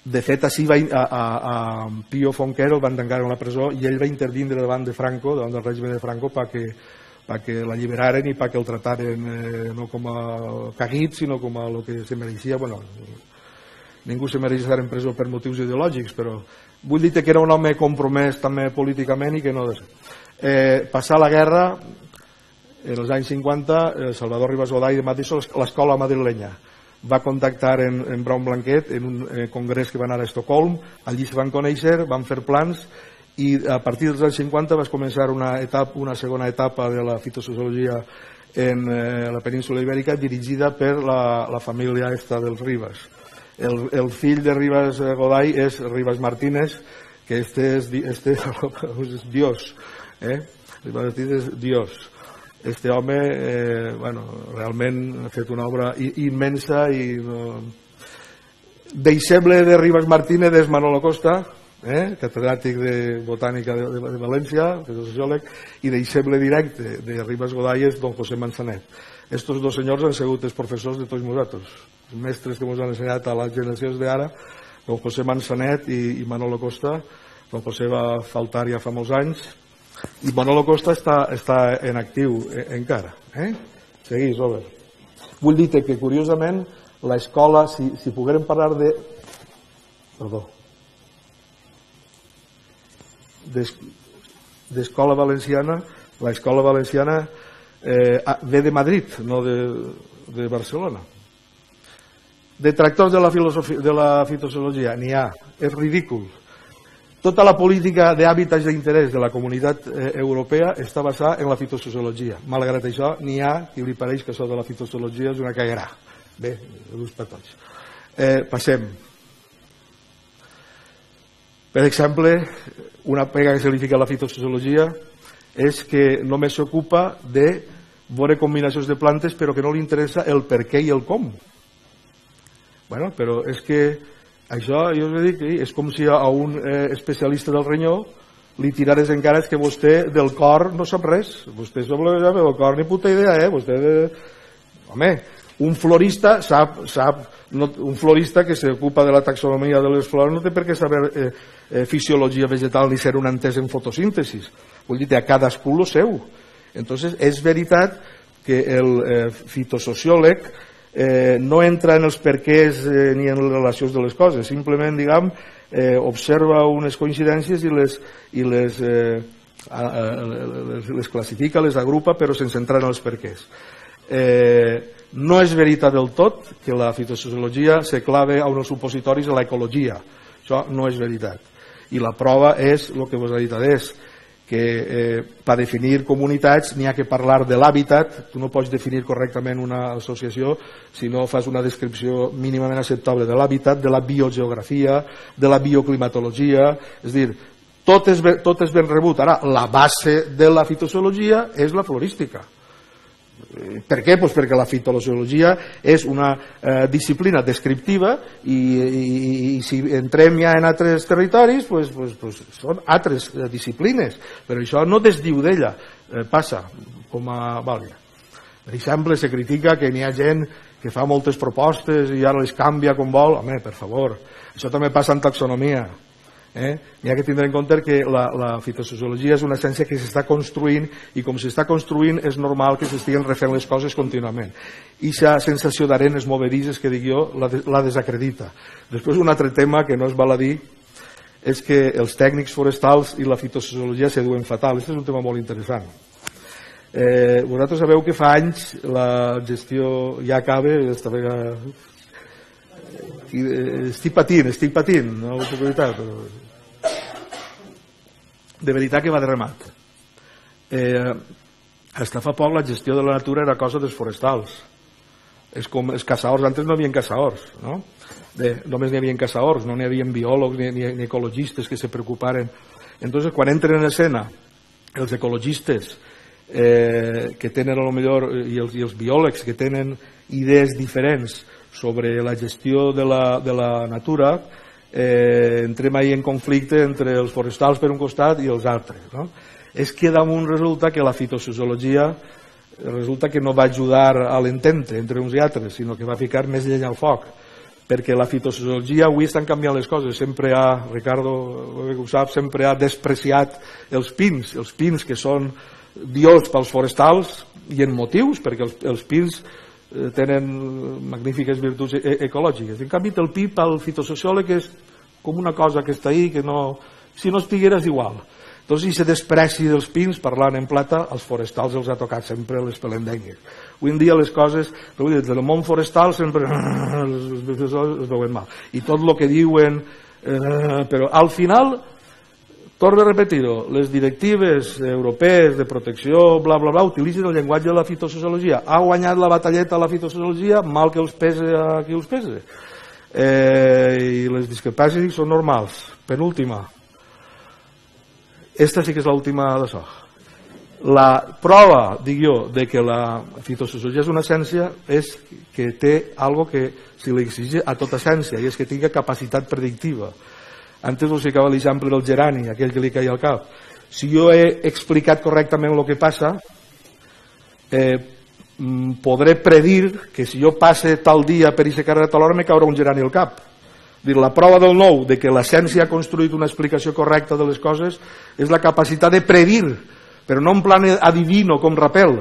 De fet, així a Pío Fonquer el van tancar en la presó i ell va intervindre davant de Franco, davant del règim de Franco, perquè l'alliberaren i perquè el trataren no com a caguit, sinó com a el que se mereixia. Bueno, ningú se mereix estar en presó per motius ideològics, però vull dir que era un home compromès també políticament i que no... Passar la guerra, en els anys 50, Salvador Ribas Godall de Madison, l'escola madrilenya, va contactar en Braun Blanquet en un congrés que va anar a Estocolm, allí se van conèixer, van fer plans i a partir dels anys 50 va començar una segona etapa de la fitosociologia en la península ibèrica dirigida per la família esta dels Ribas. El fill de Ribas Godall és Ribas Martínez, que este és Dios. Ribas Martínez és Dios. Este home realment ha fet una obra immensa i deixeble de Ribas Martínez és Manolo Costa, catedràtic de botànica de València, sociòleg, i deixeble directe de Ribas Godall és don José Manzanet. Estos dos senyors han sigut els professors de tots nosaltres, els mestres que ens han ensenyat a les generacions d'ara, don José Manzanet i Manolo Costa. Don José va faltar ja fa molts anys i Manolo Costa està en actiu encara. Segueix, Robert. Vull dir que, curiosament, l'escola, si poguérem parlar d'escola valenciana, l'escola valenciana ve de Madrid, no de Barcelona. Detractors de la fitosociologia, n'hi ha, és ridícul. Tota la política d'hàbitats d'interès de la comunitat europea està basada en la fitosociologia. Malgrat això, n'hi ha qui li pareix que això de la fitosociologia és una caguerà. Bé, l'ús per tots. Passem. Per exemple, una pega que se li fica a la fitosociologia és que només s'ocupa de veure combinacions de plantes però que no li interessa el per què i el com. Bueno, però és que això, jo us dic, és com si a un especialista del renyó li tirares encara que vostè del cor no sap res. Vostè sobre el cor ni puta idea, vostè... Home, un florista sap... Un florista que s'ocupa de la taxonomia de les flors no té per què saber fisiologia vegetal ni ser un entès en fotosíntesi. Vull dir, a cadascú el seu. Entonces, és veritat que el fitosociòleg no entra en els perquès ni en les relacions de les coses, simplement, diguem, observa unes coincidències i les classifica, les agrupa, però sense entrar en els perquès. No és veritat del tot que la fitosociologia se clave a uns supositoris de l'ecologia, Això no és veritat. I la prova és el que vos ha dit Adés, que per definir comunitats n'hi ha que parlar de l'hàbitat. Tu no pots definir correctament una associació si no fas una descripció mínimament acceptable de l'hàbitat, de la biogeografia, de la bioclimatologia. És a dir, tot és ben rebut. Ara, la base de la fitosociologia és la florística. Per què? Pues perquè la fitosociologia és una disciplina descriptiva i si entrem ja en altres territoris pues són altres disciplines, però això no desdiu d'ella. Passa com a Vàlia. Per exemple, se critica que n'hi ha gent que fa moltes propostes i ara les canvia com vol. Home, per favor, això també passa en taxonomia. N'hi ha que tindre en compte que la fitosociologia és una ciència que s'està construint i com s'està construint és normal que s'estiguen refent les coses contínuament. I aquesta sensació d'arenes movedisses que dic jo la desacredita. Després un altre tema que no es val a dir és que els tècnics forestals i la fitosociologia se duen fatal. Aquest és un tema molt interessant. Vosaltres sabeu que fa anys la gestió ja acaba, estic patint, no ho puc evitar, però de veritat que va de remat. Fins fa poc la gestió de la natura era cosa dels forestals. És com els caçadors, antes no hi havia caçadors, no? Només n'hi havia caçadors, no n'hi havia biòlegs ni ecologistes que se preocuparen. Entonces, quan entren en escena els ecologistes que tenen a lo millor i els biòlegs que tenen idees diferents sobre la gestió de la natura, entrem ahir en conflicte entre els forestals per un costat i els altres. És que damunt resulta que la fitosociologia resulta que no va ajudar a l'entente entre uns i altres, sinó que va ficar més llenya al foc, perquè la fitosociologia avui estan canviant les coses. Sempre Ricardo ho sap, sempre ha despreciat els pins que són diols pels forestals i en motius, perquè els pins tenen magnífiques virtuts ecològiques. En canvi, el pi pel fitosociòleg és com una cosa que està ahí, que no, si no estiguera és igual. Doncs, i se despreci dels pins, parlant en plata, als forestals els ha tocat sempre les pelendengues. Avui en dia les coses, des del món forestal sempre es veuen mal. I tot el que diuen, però al final, torno a repetir-ho, les directives europees de protecció, bla, bla, bla, utilitzen el llenguatge de la fitosociologia. Ha guanyat la batalleta a la fitosociologia, mal que els pese a qui els pese. I les discrepàncies són normals. Penúltima. Esta sí que és l'última d'això. La prova, dic jo, de que la fitosociologia és una ciència és que té algo que se li exige a tota ciència, i és que tingui capacitat predictiva. Antes us ficava l'exemple del gerani, aquell que li caia al cap. Si jo he explicat correctament el que passa, podré predir que si jo passe tal dia per aquesta carrera tal hora me caurà un gerani al cap. La prova del nou de que la ciència ha construït una explicació correcta de les coses és la capacitat de predir, però no en plan adivino com Rapel.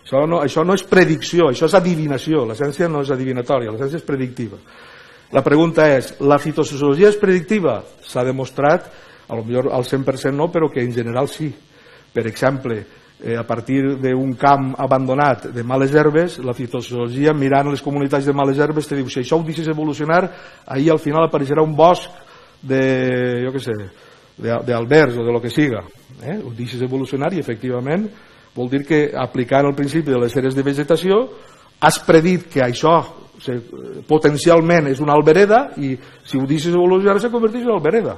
Això no és predicció, això és adivinació. La ciència no és adivinatòria, la ciència és predictiva. La pregunta és, la fitosociologia és predictiva? S'ha demostrat, potser al 100% no, però que en general sí. Per exemple, a partir d'un camp abandonat de males herbes, la fitosociologia, mirant les comunitats de males herbes, te diu, si això ho deixes evolucionar, ahir al final apareixerà un bosc de, jo què sé, d'albers o de lo que siga. Ho deixes evolucionar i, efectivament, vol dir que aplicant el principi de les sèries de vegetació, has predit que això potencialment és una albereda i si ho deixes evolucionar se converteix en albereda.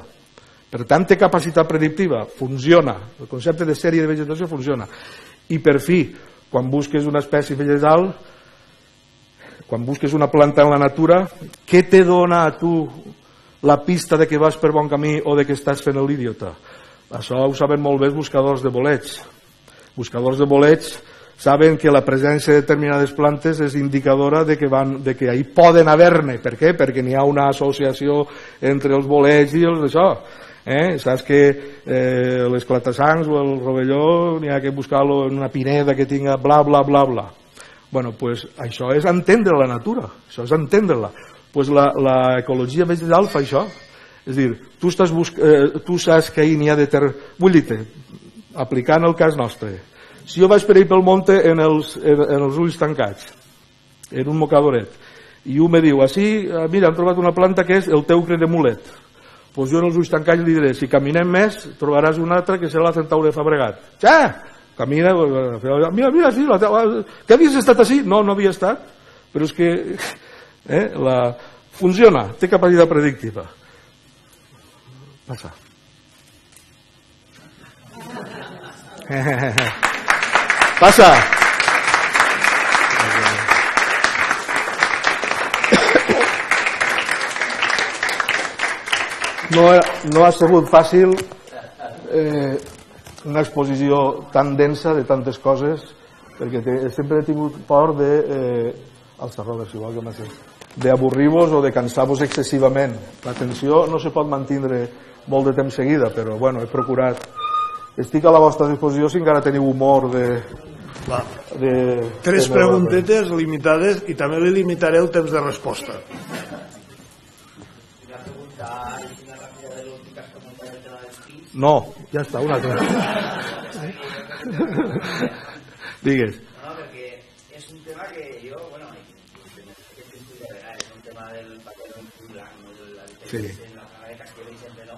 Per tant, té capacitat predictiva, funciona, el concepte de sèrie de vegetació funciona. I per fi, quan busques una espècie vegetal, quan busques una planta en la natura, què te dona a tu la pista de que vas per bon camí o de que estàs fent l'idiota? Això ho saben molt bé els buscadors de bolets. Buscadors de bolets saben que la presència de determinades plantes és indicadora de que ahí poden haver-ne. Per què? Perquè n'hi ha una associació entre els bolets i els d'això. Saps que l'esclata-sangs o el rovelló n'hi ha que buscar-lo en una pineda que tinga bla, bla, bla, bla. Bueno, pues això és entendre la natura, això és entendre-la. Pues l'ecologia vegetal fa això. És a dir, tu saps que ahir n'hi ha vull dir-te, aplicant el cas nostre, si jo vaig per ahir pel monte en els ulls tancats, en un mocadoret, i un me diu, mira, hem trobat una planta que és el teucre de mulet, doncs jo en els ulls tancats li diré, si caminem més trobaràs una altra que serà la Centaur de Fabregat. Camina, mira, sí, que havies estat així? No, no havia estat, però és que funciona, té capacitat predictiva. Passa. Passa. No ha sigut fàcil una exposició tan densa de tantes coses, perquè sempre he tingut por d'avorrir-vos o de cansar-vos excessivament. L'atenció no se pot mantindre molt de temps seguida, però bueno, he procurat. Estic a la vostra disposició si encara teniu humor de... Tres preguntetes limitades i també li limitaré el temps de resposta. No, ja està, una altra. Digues. No, perquè és un tema que jo, bueno, aquest estudi de vegades, és un tema del paper d'un punt blanc, no? En la zona de Castella, sempre no.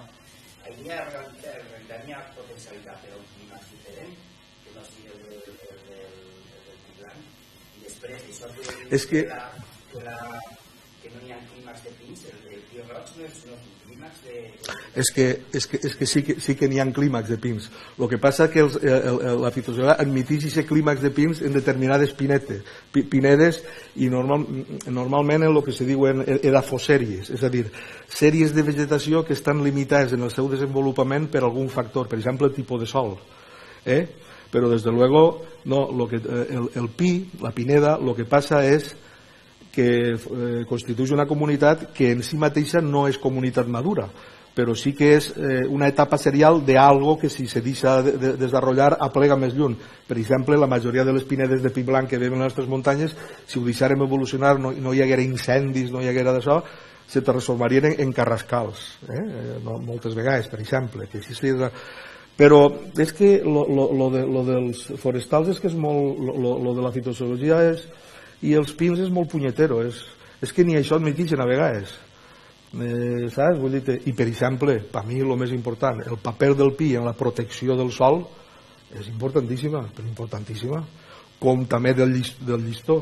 En realitat hi ha potencialitat per a un clima diferent, que no sigui el del punt blanc. I després, això que no hi ha clímax de pins, el Pio Roig no és un clímax de... És que sí que n'hi ha clímax de pins. El que passa que la fitogeografia admiteix aquest clímax de pins en determinades pinedes i normalment en el que se diuen edafosèries, és a dir, sèries de vegetació que estan limitades en el seu desenvolupament per algun factor, per exemple el tipus de sol. Però des de luego el pi, la pineda, el que passa és que constitueix una comunitat que en si mateixa no és comunitat madura, però sí que és una etapa serial d'algo que si se deixa de desenvolupar aplega més lluny. Per exemple, la majoria de les pinedes de pi blanc que veiem a les nostres muntanyes, si ho deixàrem evolucionar, no hi haguera incendis, no hi haguera d'això, se transformarien en carrascals, moltes vegades, per exemple. Però és que lo dels forestals és que és molt... Lo de la fitosociologia i els pins és molt punyetero, és que ni això admiteixen a vegades. Saps? Vull dir, i per exemple, per mi el més important, el paper del pi en la protecció del sol és importantíssima, com també del llistó.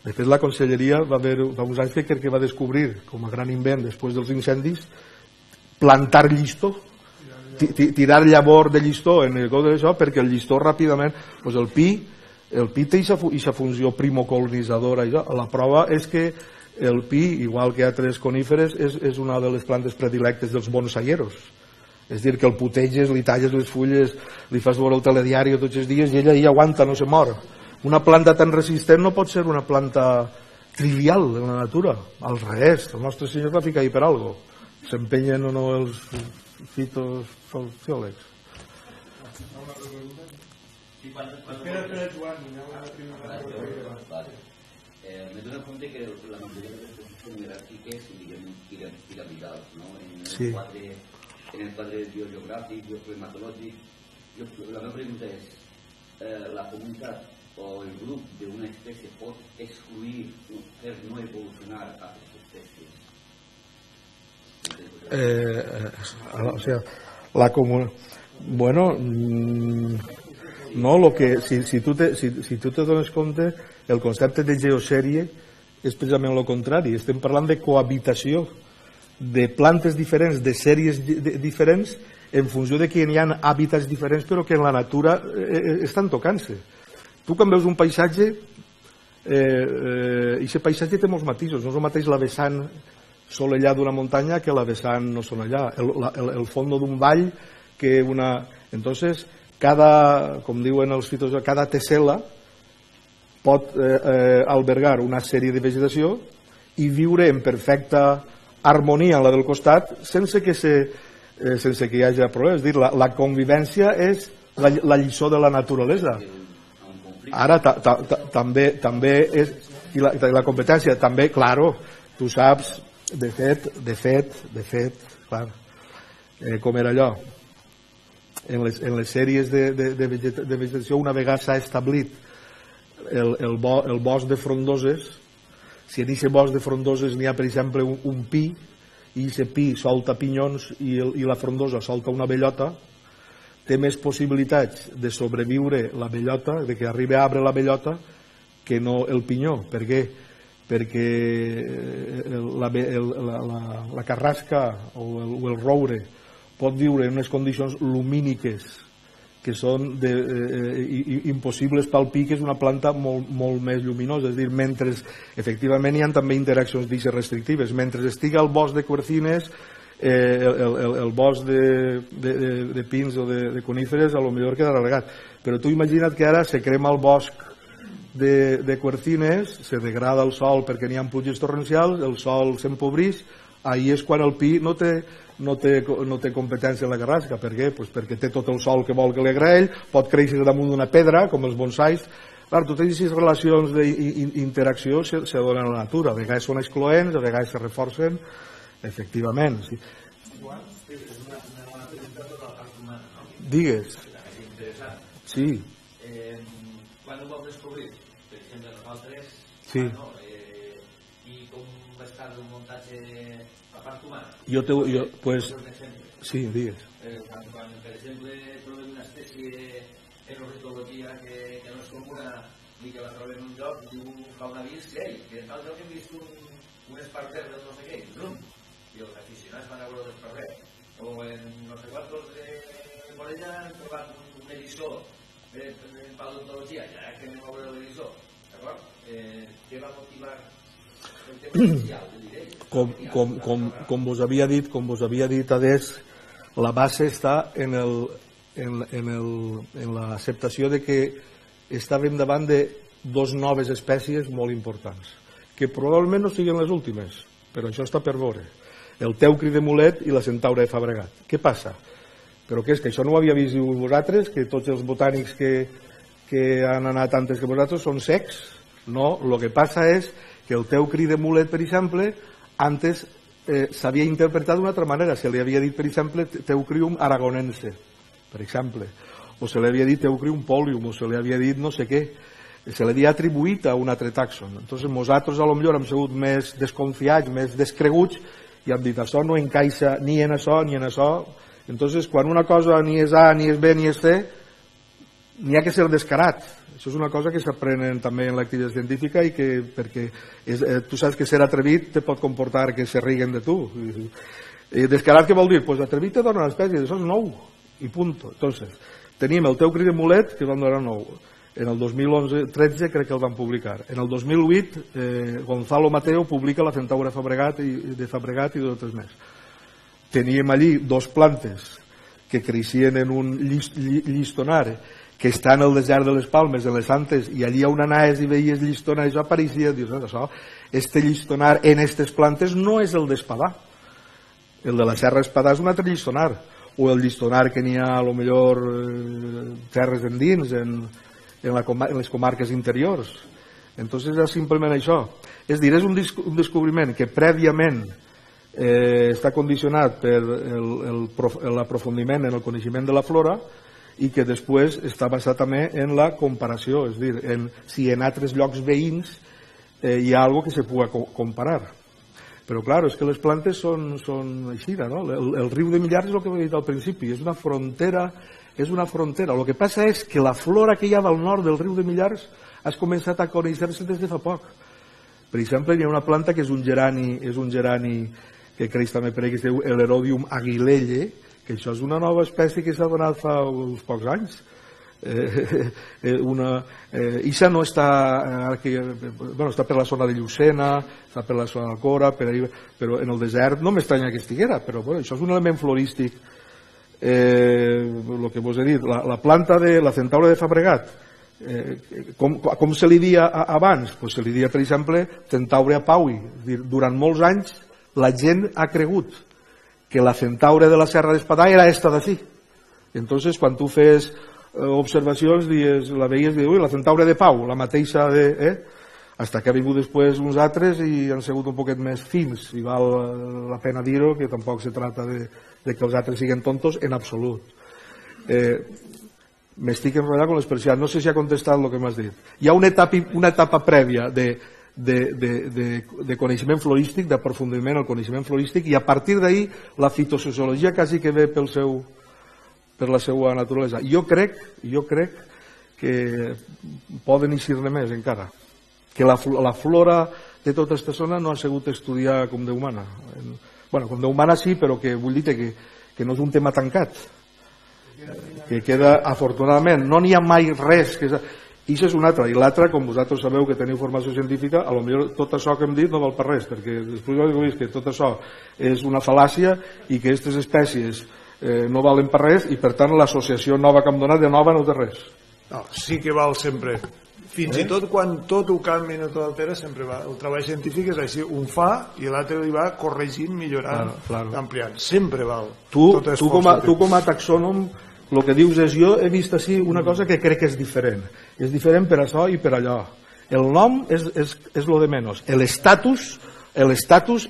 De fet, la conselleria va haver fa uns anys que va descobrir, com a gran invent després dels incendis, plantar llistó, tirar llavor de llistó en el cos d'això, perquè el llistó ràpidament, doncs el pi té aquesta funció primocolonitzadora. La prova és que el pi, igual que altres coníferes, és una de les plantes predilectes dels bonsaieros. És a dir, que el puteges, li talles les fulles, li fas veure el telediari tots els dies i ella hi aguanta, no se mor. Una planta tan resistent no pot ser una planta trivial en la natura. Al revés, el nostre senyor va ficar ahí per algo. S'empenyen o no els fitosociòlegs. Me dono compte que la majoria de les coses són jeràrquiques i piramidals, no? En el quadre biogeogràfic, bioclimatològic. La meva pregunta és, la comunitat o el grup d'una espècie pot excluir o fer no evolucionar a altres espècies? O sigui, la comunitat... Bueno... No, si tu te dones compte, el concepte de geosèrie és precisament el contrari. Estem parlant de cohabitació de plantes diferents, de sèries diferents, en funció de que hi ha hàbitats diferents, però que en la natura estan tocant-se. Tu quan veus un paisatge, aquest paisatge té molts matisos. No és el mateix la vessant solellà d'una muntanya que la vessant no solellà. El fons d'un vall que una... Entonces, com diuen els fitosociòlegs, cada tessel·la pot albergar una sèrie de vegetació i viure en perfecta harmonia en la del costat sense que hi hagi problemes. És dir, la convivència és la lliçó de la naturalesa. Ara també és... I la competència també, claro, tu saps, de fet, clar, com era allò. En les sèries de vegetació, una vegada s'ha establit el bosc de frondoses, si en aquest bosc de frondoses n'hi ha, per exemple, un pi, i aquest pi solta pinyons i la frondosa solta una bellota, té més possibilitats de sobreviure la bellota, de que arribi a arbre la bellota, que no el pinyó. Per què? Perquè la carrasca o el roure pot viure en unes condicions lumíniques que són impossibles pel pi, que és una planta molt més lluminosa. És a dir, mentre efectivament hi ha també interaccions d'ixes restrictives. Mentre estigui al bosc de quercines, el bosc de pins o de coníferes a lo millor quedarà regat. Però tu imagina't que ara se crema el bosc de quercines, se degrada el sòl perquè n'hi ha pluges torrencials, el sòl s'empobreix, ahir és quan el pi no té competència en la carrasca. Per què? Pues perquè té tot el sòl que vol que li agrada ell, pot créixer damunt d'una pedra, com els bonsais. Clar, totes aquestes relacions d'interacció se donen a la natura. A vegades són excloents, a vegades se reforcen, efectivament. Sí. Digues. Sí. Quan ho vau descobrir? Per exemple, nosaltres... Sí. I com va estar el muntatge a part humana? Pues... Sí, digues. Quan, per exemple, trobem una espècie en ornitologia que no és comuna i que la trobem en un lloc, diu, fa un avís, ei, que en tal lloc hem vist un esparver del no sé què, i els aficionats van a veure l'esparver. O en no sé quantos de Morella han trobat un erissó en paleontologia, ja que anem a veure l'erissó, d'acord? Què va motivar el tema social, diré? Com vos havia dit adés, la base està en l'acceptació de que estàvem davant de dos noves espècies molt importants, que probablement no siguin les últimes, però això està per veure. El teucri de Mulet i la centaura de Fabregat. Què passa? Però què és, que això no ho havia vist vosaltres, que tots els botànics que han anat antes que vosaltres són secs? No, el que passa és que el teucri de Mulet, per exemple, antes s'havia interpretat d'una altra manera. Se li havia dit, per exemple, teucrium aragonense, per exemple, o se li havia dit teucrium polium, o se li havia dit no sé què. Se li havia atribuït a un altre tàxon. Entonces, nosaltres, a lo millor, hem sigut més desconfiats, més descreguts, i hem dit, això no encaixa ni en això ni en això. Entonces, quan una cosa ni és A, ni és B, ni és C, n'hi ha que ser descarat. Això és una cosa que s'aprenen també en l'activitat científica i que, perquè tu saps que ser atrevit te pot comportar que se riguen de tu. Descarat què vol dir? Pues atrevit te dona l'espècie, això és nou, i punto. Entonces, tenim el teucri de Mulet, que van donar nou. En el 2011-13 crec que el van publicar. En el 2008 Gonzalo Mateo publica la centaura de Fabregat i d'altres més. Teníem allí dos plantes que creixien en un llistonar que està en el desert de les Palmes, en les Antes, i allí on anaves i veies llistonar, això apareixia, dius, això, este llistonar en aquestes plantes no és el d'Espadà. El de la Serra Espadà és un altre llistonar, o el llistonar que n'hi ha, a lo millor, terres endins, en les comarques interiors. Entonces és simplement això. És dir, és un descobriment que prèviament està condicionat per l'aprofundiment en el coneixement de la flora i que després està basat també en la comparació, és dir, en si en altres llocs veïns hi ha alguna que se pugui comparar. Però clar, és que les plantes són així, no? El riu de Millars és el que he dit al principi, és una frontera. El que passa és que la flora que hi ha del nord del riu de Millars ha començat a conèixer-se des de fa poc. Per exemple, hi ha una planta que és un gerani que creix també per aquí, que es diu l'Herodium aguilelle, que això és una nova espècie que s'ha donat fa uns pocs anys. Ixa no està està per la zona de Llucena, està per la zona d'Alcora, però en el desert no m'estranya que estiguera, però això és un element florístic. El que vos he dit, la planta de la centaura de Fabregat, com se li dia abans? Pues se li dia, per exemple, Centaure apaui. Durant molts anys la gent ha cregut que la centaure de la Serra d'Espadà era esta d'ací. Entonces, quan tu fes observacions, la veies i dius, la centaure de Pau, la mateixa de... Hasta que ha vingut després uns altres i han sigut un poquet més fins, i val la pena dir-ho, que tampoc se trata de que els altres siguin tontos en absolut. M'estic enrotllant amb les persianes, no sé si ha contestat el que m'has dit. Hi ha una etapa prèvia de coneixement florístic, d'aprofundiment al coneixement florístic, i a partir d'ahir la fitosociologia quasi que ve per la seva naturalesa. Jo crec que poden eixir-ne més encara, que la flora de tota aquesta zona no ha sigut estudiada com Déu mana. Bueno, com Déu mana sí, però que vull dir que no és un tema tancat, que queda, afortunadament, no n'hi ha mai res que... I això és una altra, i l'altra, com vosaltres sabeu que teniu formació científica, potser tot això que hem dit no val per res, perquè després heu vist que tot això és una fal·làcia i que aquestes espècies no valen per res, i per tant l'associació nova que hem donat de nova no té res. No, sí que val sempre. Fins i tot quan tot ho canvia i tot altera, sempre va. El treball científic és així, un fa i l'altre li va corregint, millorant, ampliant. Sempre val. Tu com a taxònom, el que dius és, jo he vist així una cosa que crec que és diferent. És diferent per això i per allò. El nom és lo de menys. L'estatus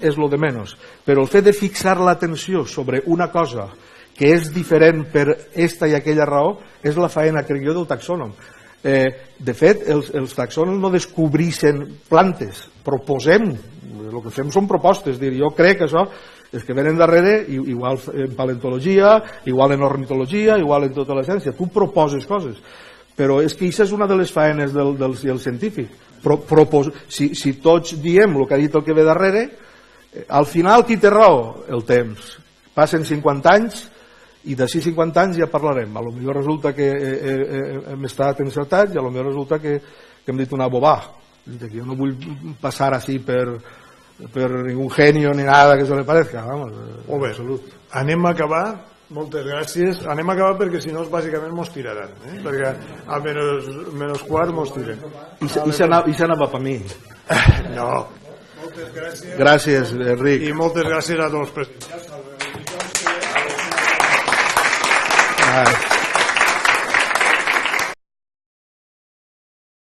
és lo de menys. Però el fet de fixar l'atenció sobre una cosa que és diferent per esta i aquella raó és la faena, crec jo, del taxònom. De fet, els taxònoms no descobreixen plantes, proposem, el que fem són propostes, jo crec que això, els que venen darrere, igual en paleontologia, igual en ornitologia, igual en tota la ciència, tu proposes coses, però és que això és una de les faenes del científic. Si tots diem el que ha dit el que ve darrere, al final qui té raó? El temps. Passen 50 anys i d'ací 50 anys ja parlarem. A lo millor resulta que hem estat encertats i a lo millor resulta que hem dit una bobà. Jo no vull passar així per ningún genio ni nada que se le parezca. Molt bé, anem a acabar. Moltes gràcies. Anem a acabar perquè si no bàsicament mos tiraran, perquè a menys quart mos tiren. I s'anava per mi. No. Moltes gràcies. Gràcies, Enric. I moltes gràcies a tots els presents.